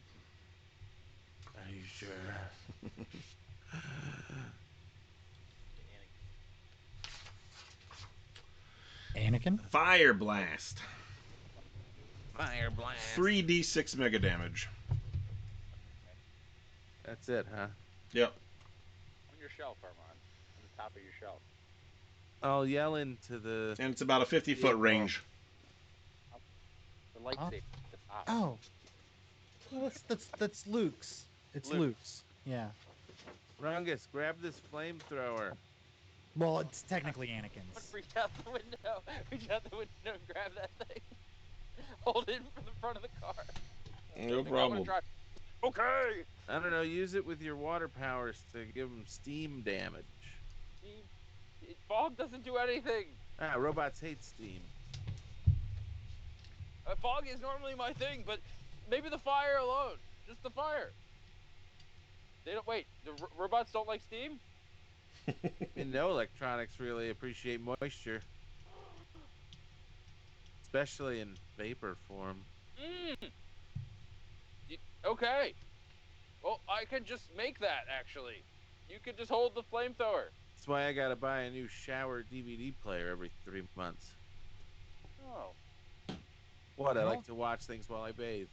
Are you sure? Anakin. Fire blast. Fire blast. 3d6 mega damage. That's it, huh? Yep. On your shelf, Armand. On the top of your shelf. I'll yell into the. And it's about a 50-foot range. The lightsaber at the top. Oh. Well, that's Luke's. It's Luke. Luke's. Yeah. Rungus, grab this flamethrower. Well, it's technically Anakin's. Reach out the window. Reach out the window and grab that thing. Hold it from the front of the car. No I'm gonna problem. drive. Okay. I don't know. Use it with your water powers to give them steam damage. Fog doesn't do anything. Robots hate steam. Fog is normally my thing, but maybe the fire alone. Just the fire. They don't wait. The robots don't like steam. No electronics really appreciate moisture, especially in vapor form. Okay. Well, I can just make that, actually. You could just hold the flamethrower. That's why I gotta buy a new shower DVD player every 3 months. Oh, What? I Well- like to watch things while I bathe.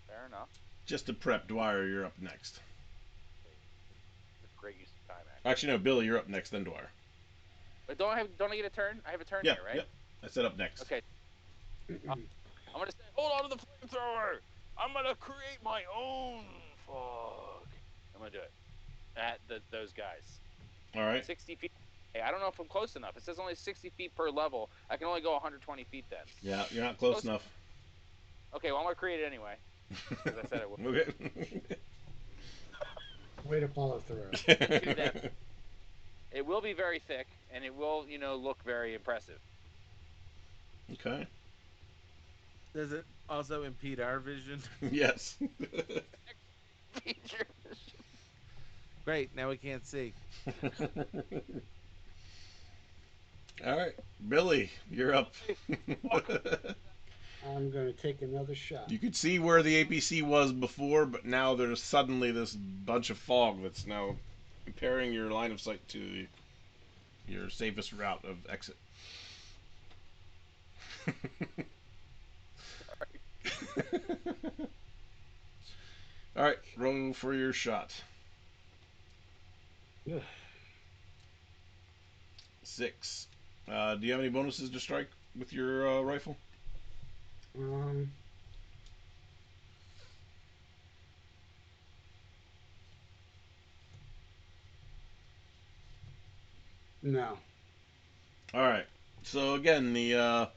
fair enough. Just to prep, Dwyer, you're up next. It's a great use of time, actually. Actually, no, Billy, you're up next, then Dwyer. But don't I get a turn? I have a turn Yeah, here, right? yep. I said up next. Okay. I'm gonna say, hold on to the flamethrower. I'm gonna create my own fog. I'm gonna do it at those guys. All right. 60 feet. Hey, I don't know if I'm close enough. It says only 60 feet per level. I can only go 120 feet then. Yeah, you're not close enough. Okay, well I'm gonna create it anyway. Because I said it would. Okay. Way to follow through. Do that. It will be very thick, and it will, look very impressive. Okay. Does it also impede our vision? Yes. Feature. Great, now we can't see. All right, Billy, you're up. I'm going to take another shot. You could see where the APC was before, but now there's suddenly this bunch of fog that's now impairing your line of sight to your safest route of exit. All right, roll for your shot. Ugh. 6. Do you have any bonuses to strike with your rifle? Um, no. All right. So again, the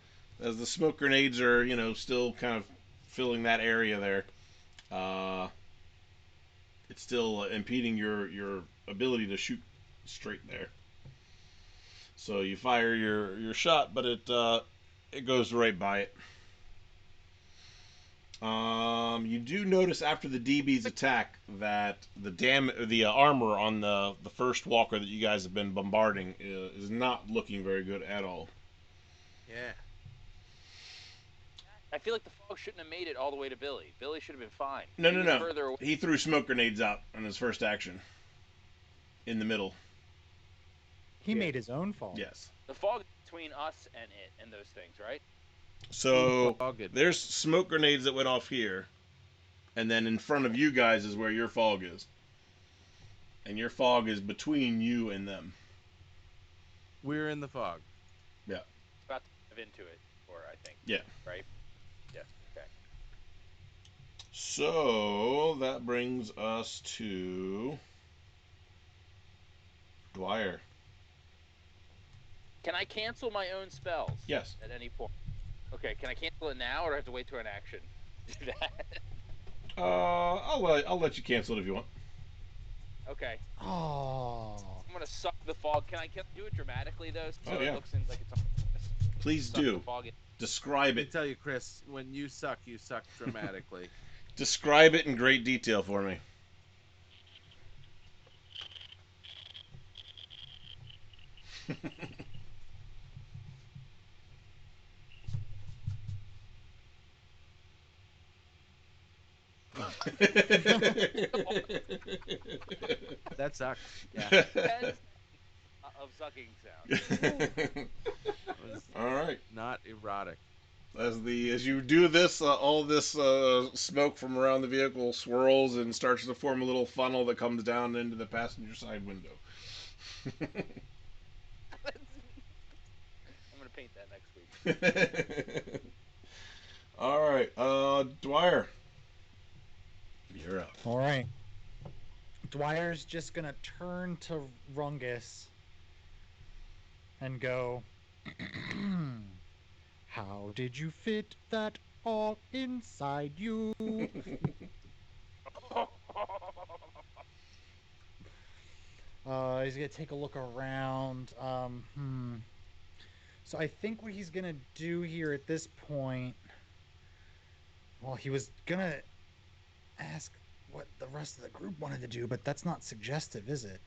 as the smoke grenades are still kind of filling that area there, it's still impeding your ability to shoot straight there. So you fire your shot, but it goes right by it. You do notice after the DB's attack that the armor on the first walker that you guys have been bombarding is not looking very good at all. Yeah. I feel like the fog shouldn't have made it all the way to Billy. Billy should have been fine. No, He no, was no. Further away. He threw smoke grenades out on his first action. In the middle. He made his own fall. Yes. The fog between us and it and those things, right? So Fogged. there's smoke grenades that went off here, and then in front of you guys is where your fog is. And your fog is between you and them. We're in the fog. Yeah. About to dive into it, or I think. Yeah. Right? Yes. Okay. So that brings us to Dwyer. Can I cancel my own spells? Yes. At any point. Okay, can I cancel it now, or do I have to wait to an action? Do that. I'll let you cancel it if you want. Okay. Oh. I'm gonna suck the fog. Can I do it dramatically though, so Oh, yeah. it looks like it's on purpose? Please Suck do. the fog in. Describe I it. tell you, Chris, when you suck dramatically. Describe it in great detail for me. That sucked. Yeah. 10 seconds of sucking sound. It was All right. not erotic. As you do this, all this smoke from around the vehicle swirls and starts to form a little funnel that comes down into the passenger side window. I'm gonna paint that next week. All right, Dwyer, you're up. All right. Dwyer's just gonna turn to Rungus and go, "How did you fit that all inside you?" He's gonna take a look around. So I think what he's gonna do here at this point. Well, he was gonna ask what the rest of the group wanted to do, but that's not suggestive, is it?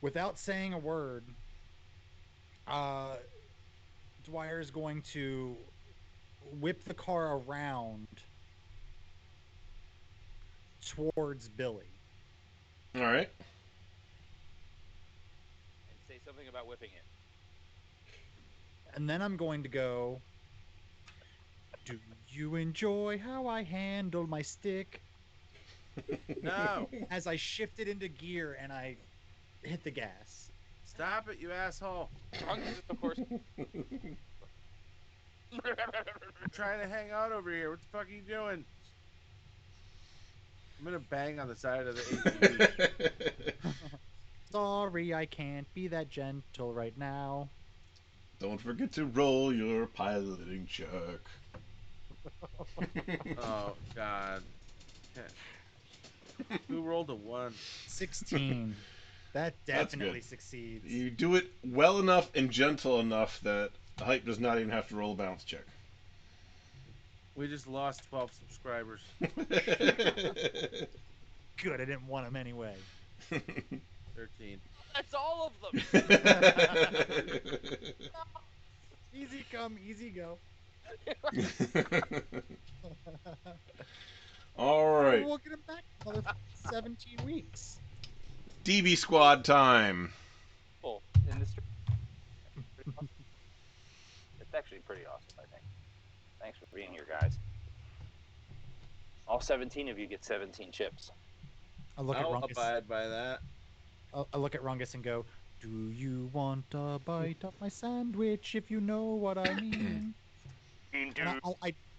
Without saying a word, Dwyer is going to whip the car around towards Billy. All right. and say something about whipping it. And then I'm going to go. Do you enjoy how I handle my stick? No, As I shifted into gear and I hit the gas. stop it, you asshole! Rungus, of course. I'm trying to hang out over here. What the fuck are you doing? I'm gonna bang on the side of the ATV. Sorry, I can't be that gentle right now. Don't forget to roll your piloting check. Oh God. Who rolled a 1? 16. That That's definitely good. succeeds. You do it well enough and gentle enough that Hype does not even have to roll a bounce check. We just lost 12 subscribers. Good, I didn't want him anyway. 13. That's all of them. Easy come, easy go. All right. We'll get him back another 17 weeks. DB squad time. In the street. It's actually pretty awesome, I think. Thanks for being here, guys. All 17 of you get 17 chips. I look at I'll Rungus. abide by that. I look at Rungus and go, "Do you want a bite of my sandwich? If you know what I mean." And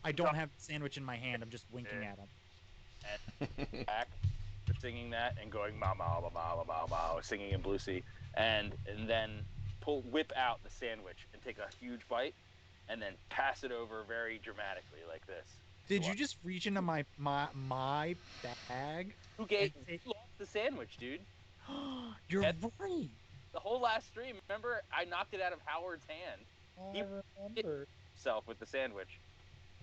I don't have the sandwich in my hand. I'm just winking at him. Back for singing that and going ma ma ma ma ma ma, singing in Blue Sea, and then whip out the sandwich and take a huge bite, and then pass it over very dramatically like this. Did you just reach into my bag? Who gave and take- you lost the sandwich, dude? You're Yes. right. The whole last stream, remember? I knocked it out of Howard's hand. I He remember. himself with the sandwich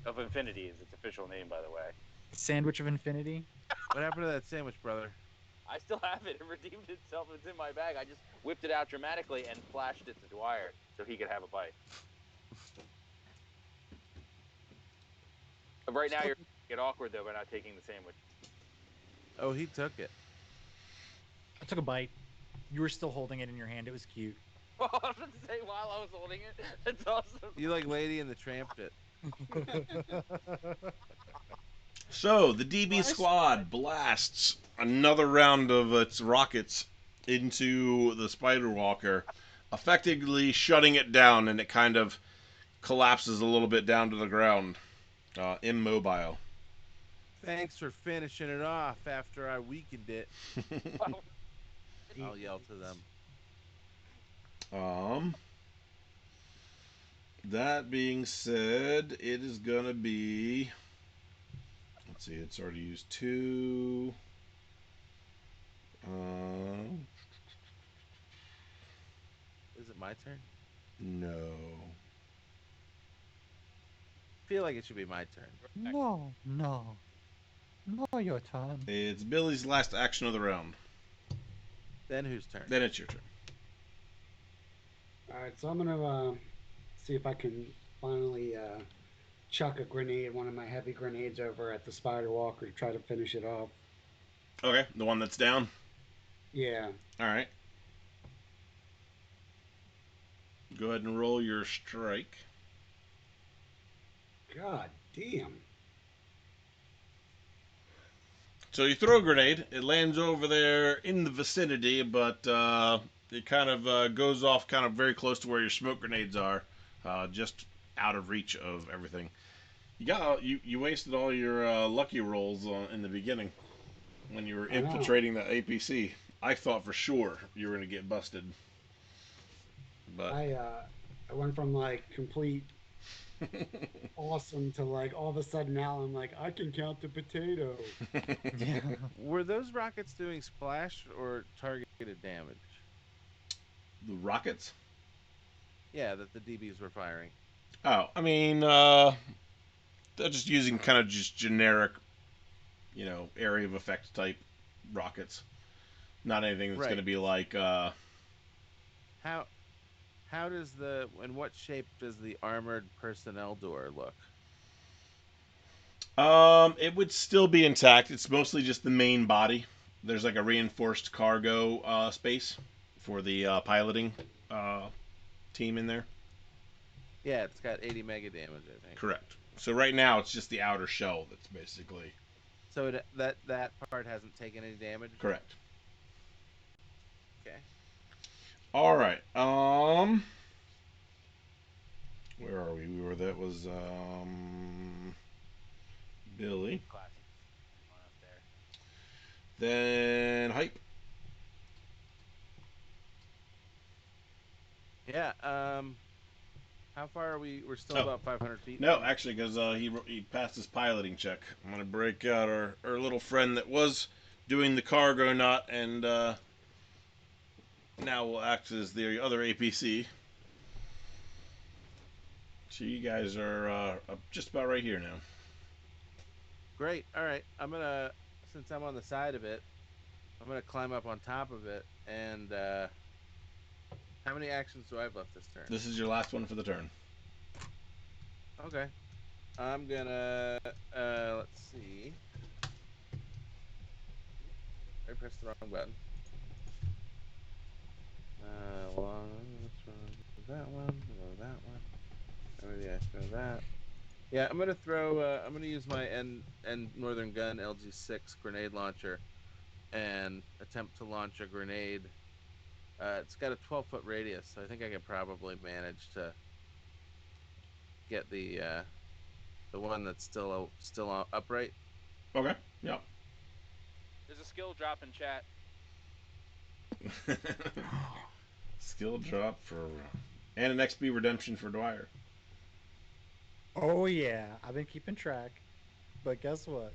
of Infinity is its official name, by the way. Sandwich of Infinity. What happened to that sandwich, brother? I still have it. It redeemed itself. It's in my bag. I just whipped it out dramatically and flashed it to Dwyer so he could have a bite. But right now, you're making it awkward, though, by not taking the sandwich. Oh, he took it. I took a bite. You were still holding it in your hand. It was cute. I was going to say while I was holding it. That's awesome. You like Lady and the Tramp it. So the DB squad blasts another round of its rockets into the Spider Walker, effectively shutting it down, and it kind of collapses a little bit down to the ground, immobile. Thanks for finishing it off after I weakened it. Wow. I'll yell to them. That being said, it is gonna be. Let's see, it's already used 2. Is it my turn? No. I feel like it should be my turn. No, no. Not your turn. It's Billy's last action of the round. Then whose turn? Then it's your turn. All right, so I'm gonna see if I can finally chuck a grenade, one of my heavy grenades, over at the Spider Walker to try to finish it off. Okay, the one that's down. Yeah. All right. Go ahead and roll your strike. God damn. So you throw a grenade. It lands over there in the vicinity, but it kind of goes off kind of very close to where your smoke grenades are, just out of reach of everything. You wasted all your lucky rolls in the beginning when you were I know. infiltrating the APC. I thought for sure you were going to get busted. But I went from like complete awesome to like all of a sudden now I'm like I can count the potato. Yeah. Were those rockets doing splash or targeted damage? The rockets? Yeah, that the DBs were firing. Oh, I mean, they're just using kind of just generic, area of effect type rockets. Not anything that's Right. going to be like. How does in what shape does the armored personnel door look? It would still be intact. It's mostly just the main body. there's like a reinforced cargo space for the piloting uh, team in there. Yeah, it's got 80 mega damage, I think. Correct. So right now it's just the outer shell that's basically So that part hasn't taken any damage. correct. Okay. All right. Where are we? We were that was Billy. Classy. Going up there. Then hype. Yeah. How far are we? We're still Oh. about 500 feet. No, from- actually, because he passed his piloting check. I'm gonna break out our little friend that was doing the Cargonaught and now will act as the other APC. So you guys are just about right here now. Great. All right. Since I'm on the side of it, I'm gonna climb up on top of it. And how many actions do I have left this turn? This is your last one for the turn. Okay. I'm gonna let's see. I pressed the wrong button. That one, that one. Oh yeah, throw that. Yeah, I'm gonna throw. I'm gonna use my N Northern Gun LG6 grenade launcher, and attempt to launch a grenade. It's got a 12-foot radius, so I think I could probably manage to get the one that's still upright. Okay. Yep. There's a skill drop in chat. Skill drop for and an XP redemption for Dwyer. Oh yeah, I've been keeping track. But guess what?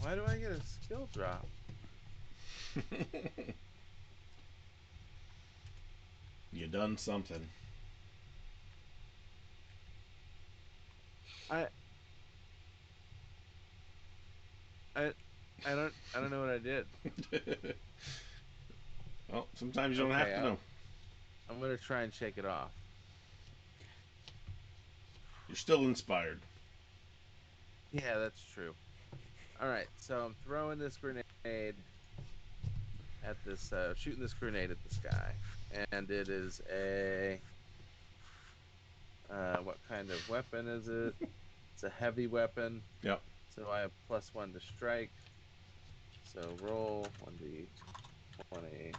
Why do I get a skill drop? You done something. I I I don't know what I did. Well, sometimes you don't have to know. I'm gonna try and shake it off. You're still inspired. Yeah, that's true. All right, so I'm throwing this grenade at this, shooting this grenade at this guy, and it is a what kind of weapon is it? It's a heavy weapon. Yep. So I have +1 to strike. So roll 1d20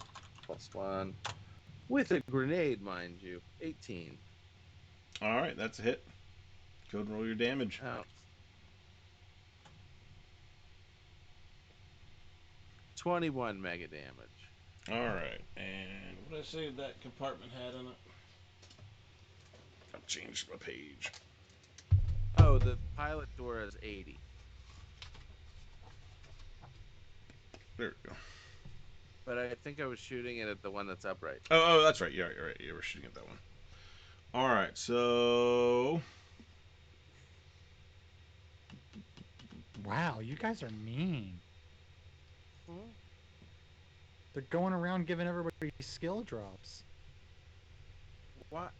+1 with a grenade, mind you. 18. All right, that's a hit. Go and roll your damage. Oh. 21 mega damage. All right, and what did I say that compartment had in it? I've changed my page. Oh, the pilot door is 80. There we go. But I think I was shooting it at the one that's upright. Oh, that's right. You're right. You're right. You were shooting at that one. All right, so Wow, you guys are mean. Hmm? They're going around giving everybody skill drops. What?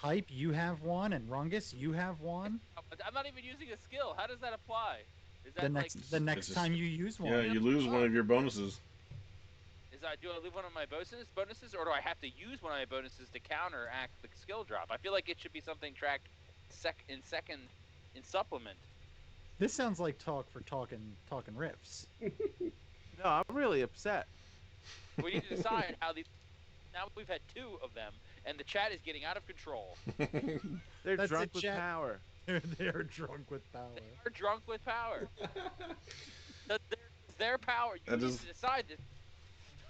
Hype, you have one, and Rungus, you have one. I'm not even using a skill. How does that apply? Is that The like? the next just- time you use one. yeah, you lose one of your bonuses. Do I leave one of my bonuses, or do I have to use one of my bonuses to counteract the skill drop? I feel like it should be something tracked in supplement. This sounds like talk for talking riffs. No, I'm really upset. We need to decide how these. Now we've had 2 of them, and the chat is getting out of control. They're That's drunk it, with chat. power. They're drunk with power. They are drunk with power. Their power. You That need is- to decide this.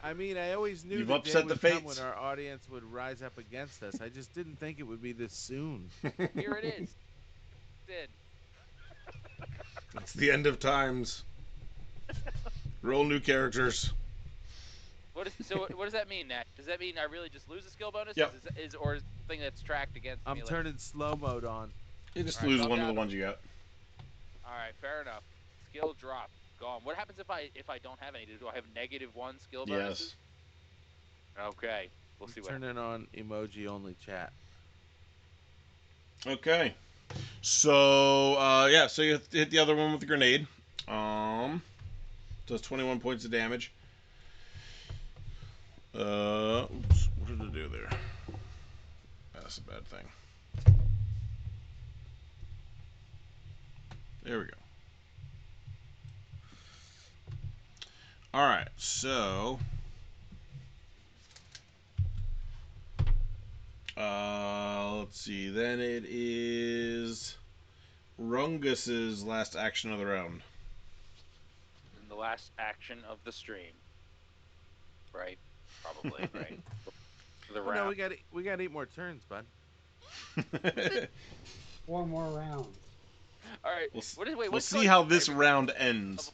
I mean, I always knew You've the day upset the would come fates. when our audience would rise up against us. I just didn't think it would be this soon. Here it is. Did. It's the end of times. Roll new characters. What does that mean, Nat? Does that mean I really just lose a skill bonus? Yep. Or is it something that's tracked against I'm me? turning slow mode on. You just All right, lose so one of I'm the down. ones you got. All right, fair enough. Skill drop gone. What happens if I don't have any? Do I have -1 skill bonuses? Yes. Okay, we'll see what. Turning on emoji only chat. Okay. So yeah, so you hit the other one with the grenade. Does 21 points of damage. Oops, what did it do there? That's a bad thing. There we go. All right, so let's see. Then it is Rungus's last action of the round. In the last action of the stream, right? Probably, right? For the Oh no, round. we got 8 more turns, bud. 4 more rounds. All right. We'll What's see going how on this here? round ends.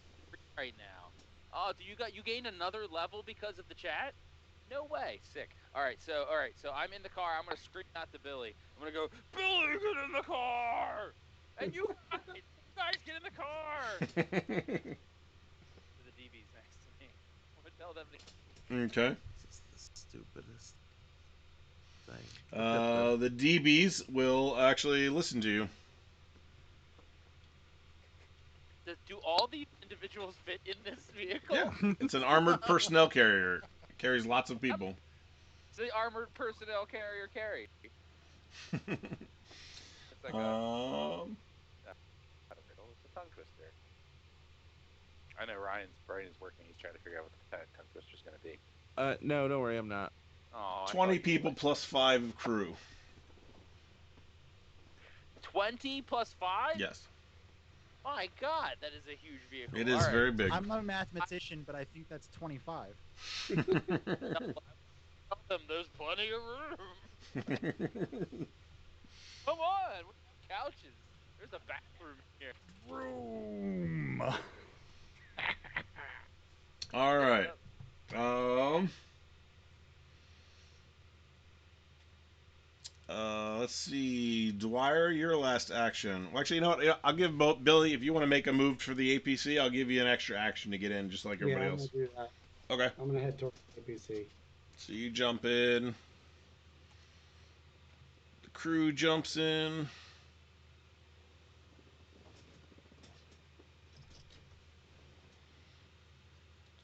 Right now. Oh, you gained another level because of the chat? No way. Sick. All right, so I'm in the car. I'm gonna scream out to Billy. I'm gonna go, Billy, get in the car! And you guys get in the car! To the DBs next to me. I'm gonna tell them to. Okay. This is the stupidest thing. The DBs will actually listen to you. Do all these individuals fit in this vehicle? Yeah, it's an armored personnel carrier. It carries lots of people. The armored personnel carrier carry. It's like Um, out of riddle. It's a tongue twister. I know Ryan's brain is working. He's trying to figure out what the tongue twister is going to be. No, don't worry, I'm not. Oh, 20 people plus 5 crew. 20 plus 5? Yes, My God, that is a huge vehicle. it is All right. very big. I'm not a mathematician, but I think that's 25. Tell them there's plenty of room. Come on, we have couches. There's a bathroom here. Room. All right. Let's see. Dwyer, your last action. Well, actually, you know what? Yeah, I'll give both Billy. If you want to make a move for the APC, I'll give you an extra action to get in, just like Yeah, everybody I'm else. gonna do that. Okay. I'm gonna head towards APC. So you jump in. The crew jumps in.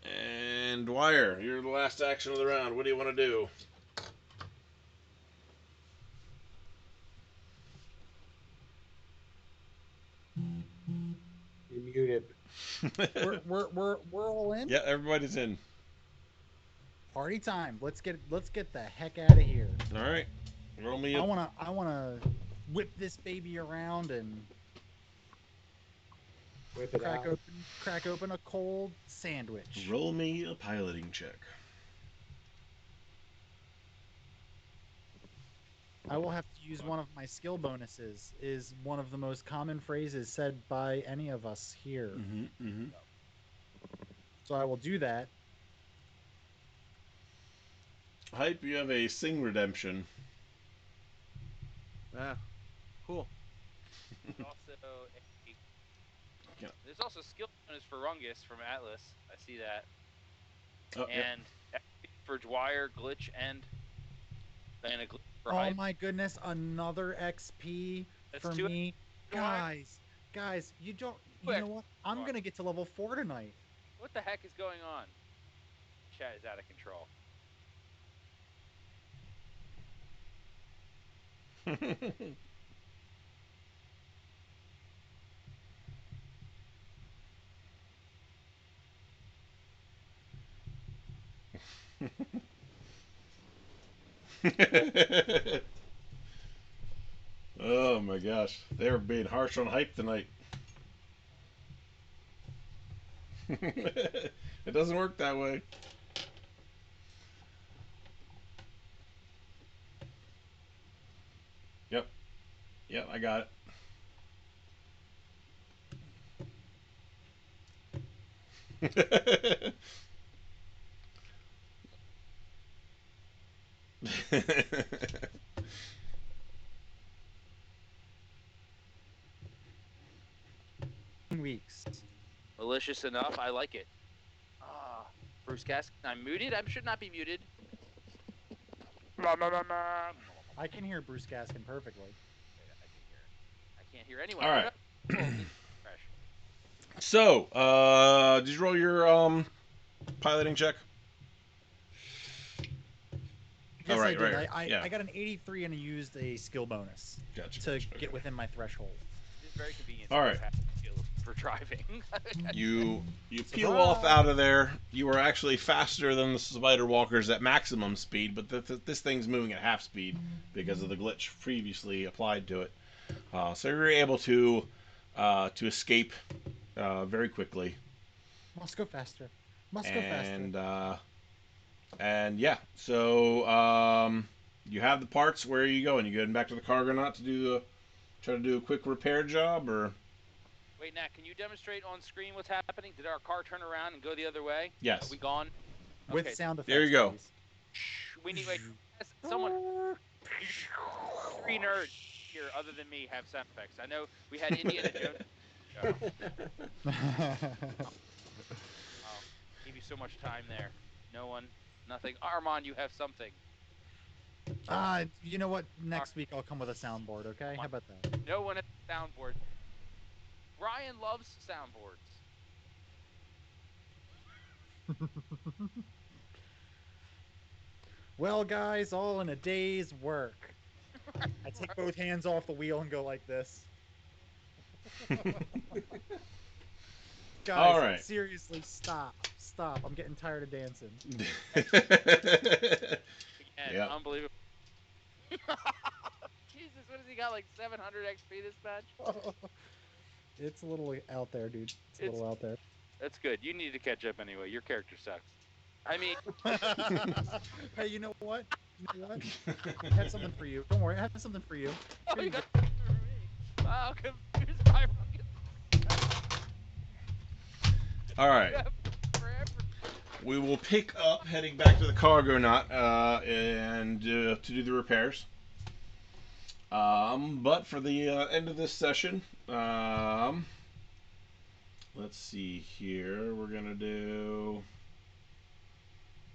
And Dwyer, you're the last action of the round. What do you want to do? You're muted. We're all in. Yeah, everybody's in. Party time. Let's get the heck out of here. All right. Roll me I a wanna whip this baby around and Whip it out. crack open a cold sandwich. roll me a piloting check. I will have to use one of my skill bonuses. Is one of the most common phrases said by any of us here. So I will do that. Hype, you have a sing redemption. Ah, cool. There's also skill bonus for Rungus from Atlas. I see that. Oh, And for Dwyer, glitch and a glitch for Oh hype. my goodness, another XP That's for 2 me. Dwyer. Guys, you Quick. know what? I'm gonna get to level 4 tonight. What the heck is going on? Chat is out of control. Oh my gosh, they're being harsh on hype tonight. It doesn't work that way. Yep. Yep, I got it. Weeks. Malicious enough. I like it. Bruce Gaskin. I'm muted. I should not be muted. I can hear Bruce Gaskin perfectly. I can hear. I Can't hear anyone. All Oh right. no. Oh, it's fresh. So, did you roll your piloting check? Yes, right, I did. right, yeah. I got an 83 and I used a skill bonus Gotcha. to Gotcha. get Okay. within my threshold. It is very convenient All to right. have skills for driving. You peel off Surprise! out of there. You are actually faster than the spider walkers at maximum speed, but this thing's moving at half speed because of the glitch previously applied to it. So you're able to escape very quickly, Must go faster. Must go faster. and yeah. So you have the parts. Where are you going? You going back to the Cargonaught to try to do a quick repair job, or? Wait, Nat, can you demonstrate on screen what's happening? Did our car turn around and go the other way? Yes. Are we gone? With Okay. sound effects, There you go. please. We need someone. Three nerds here other than me have sound effects. I know we had Indiana Jones. Oh, gave you so much time there. No one, nothing. Armand, you have something. You know what? Next week I'll come with a soundboard, okay? How about that? No one has a soundboard. Ryan loves soundboards. Well, guys, all in a day's work. I take both hands off the wheel and go like this. Guys, All right. seriously, stop. Stop. I'm getting tired of dancing. Again, Yeah. unbelievable. Jesus, what has he got? Like 700 XP this match? It's a little out there, dude. It's a It's- little out there. That's good. You need to catch up anyway. Your character sucks. I mean, Hey, you know what? You know what? I have something for you. Don't worry, I have something for you. oh, Here you you go. got for me. Wow, confused by All right. forever. We will pick up heading back to the Cargonaut and to do the repairs. But for the end of this session, let's see here. We're gonna do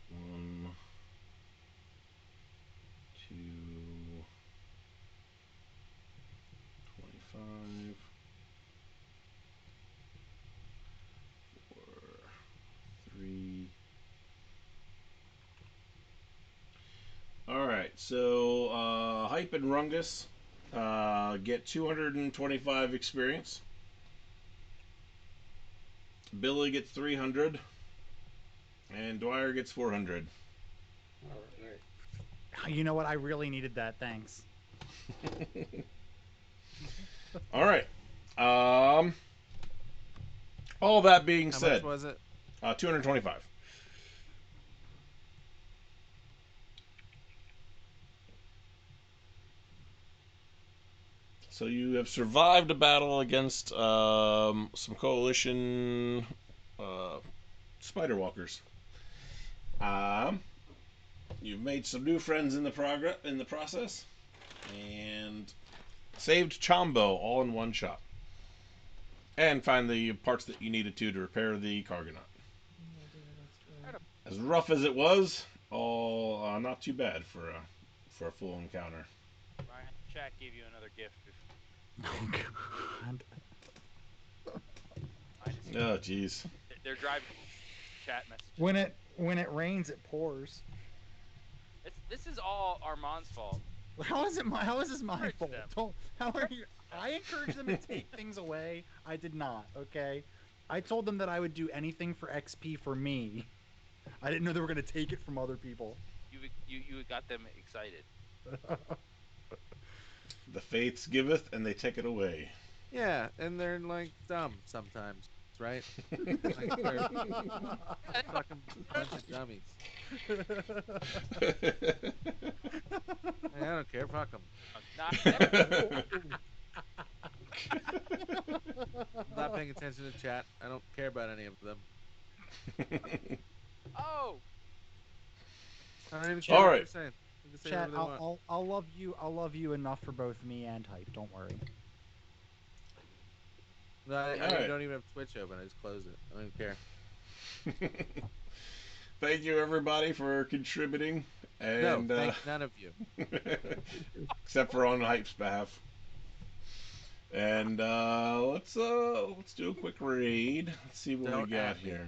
1, 2, 25, 4, 3. All right, so Hype and Rungus get 225 experience. Billy gets 300, and Dwyer gets 400. All right. You know what? I really needed that. Thanks. All right. All that being How said, much was it? 225. So you have survived a battle against some coalition spider walkers. You've made some new friends in the process, and saved Chombo all in one shot. And find the parts that you needed to repair the Cargonaut. As rough as it was, all not too bad for a full encounter. Ryan, chat gave you another gift. Oh, God. Oh, jeez. They're driving chat messages. When it rains, it pours. This is all Armand's fault. How is this my Encourage fault? them. How are you? I encouraged them to take things away. I did not. Okay, I told them that I would do anything for XP for me. I didn't know they were going to take it from other people. You got them excited. The fates giveth, and they take it away. Yeah, and they're like dumb sometimes, right? Like they're fucking bunch of dummies. Hey, I don't care. Fuck them. I'm not paying attention to chat. I don't care about any of them. Oh, I don't even care All what right. they're saying. They can say Chat, whatever they want. I'll love you. I'll love you enough for both me and Hype. Don't worry. No, I Alright. don't even have Twitch open. I just close it. I don't even care. Thank you, everybody, for contributing. And, No, thank none of you. except for on Hype's behalf. And let's do a quick raid. Let's see what we Don't got at me. here.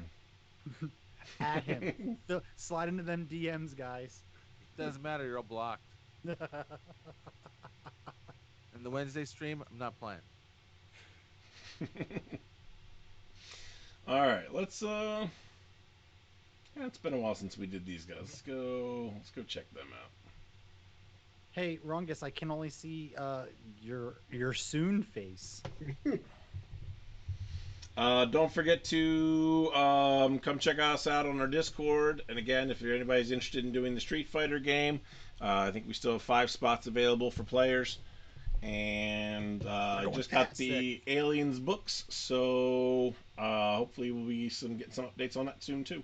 At him. Slide into them DMs, guys. Doesn't matter. You're all blocked. And the Wednesday stream, I'm not playing. All right, let's yeah, it's been a while since we did these guys. Let's go check them out. Hey, Rungus, I can only see your soon face. Don't forget to come check us out on our Discord. And again, if anybody's interested in doing the Street Fighter game, I think we still have 5 spots available for players. And I just got the Aliens books, so hopefully we'll be getting some updates on that soon too.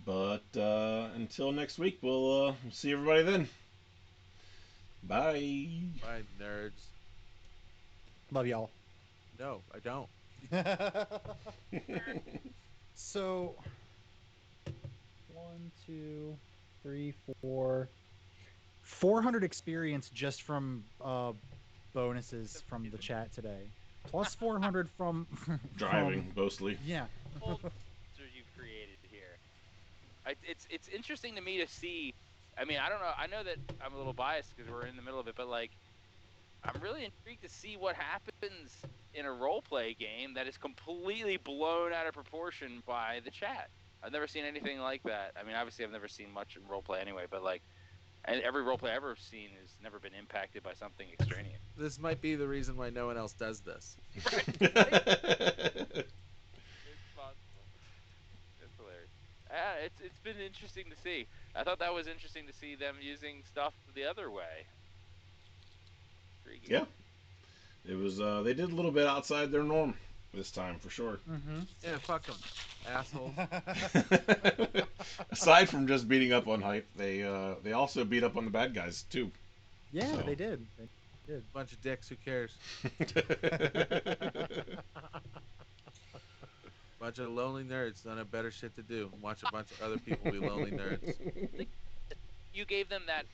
But until next week, we'll see everybody then. Bye. Bye, nerds. Love y'all. No, I don't. So 1, 2, 3, 4, 400 experience just from bonuses from the chat today, plus 400 from Driving, mostly. Yeah. Monsters you've created here. It's interesting to me to see. I mean, I don't know. I know that I'm a little biased because we're in the middle of it, but like, I'm really intrigued to see what happens in a role play game that is completely blown out of proportion by the chat. I've never seen anything like that. I mean, obviously, I've never seen much in role play anyway, but like, and every role play I've ever seen has never been impacted by something extraneous. This might be the reason why no one else does this. It's possible. It's hilarious. It's been interesting to see. I thought that was interesting to see them using stuff the other way. Intriguing. Yeah. It was they did a little bit outside their norm this time for sure. Mm-hmm. Yeah, fuck them, assholes. Aside from just beating up on hype, they also beat up on the bad guys too. Yeah, So. they did. They did. Bunch of dicks. Who cares? Bunch of lonely nerds don't have better shit to do. Watch a bunch of other people be lonely nerds. You gave them that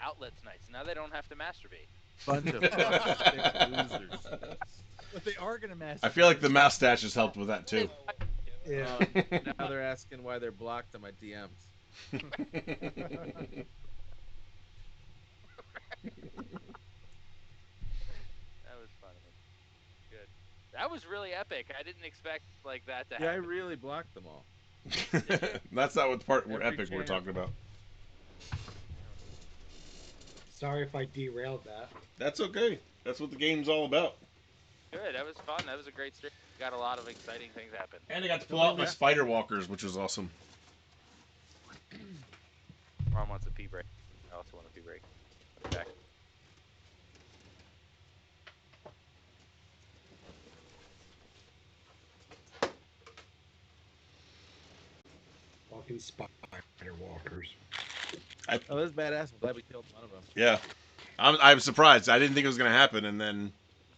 outlet tonight, so now they don't have to masturbate. Bunch of fucking dick losers. But they are gonna master. I feel like the mustache has helped with that too. Yeah. Now they're asking why they're blocked on my DMs. That was funny. Good. That was really epic. I didn't expect like that to Yeah, I happen. really blocked them all. That's not what the part Every epic we're chance. talking about. Sorry if I derailed that. That's okay. That's what the game's all about. Good. That was fun. That was a great stream. Got a lot of exciting things happen. And I got to pull out my spider walkers, which was awesome. Ron wants a pee break. I also want a pee break. I'll be back. Fucking spider walkers. Oh, that's badass. I'm glad we killed one of them. Yeah, I'm surprised. I didn't think it was gonna happen, and then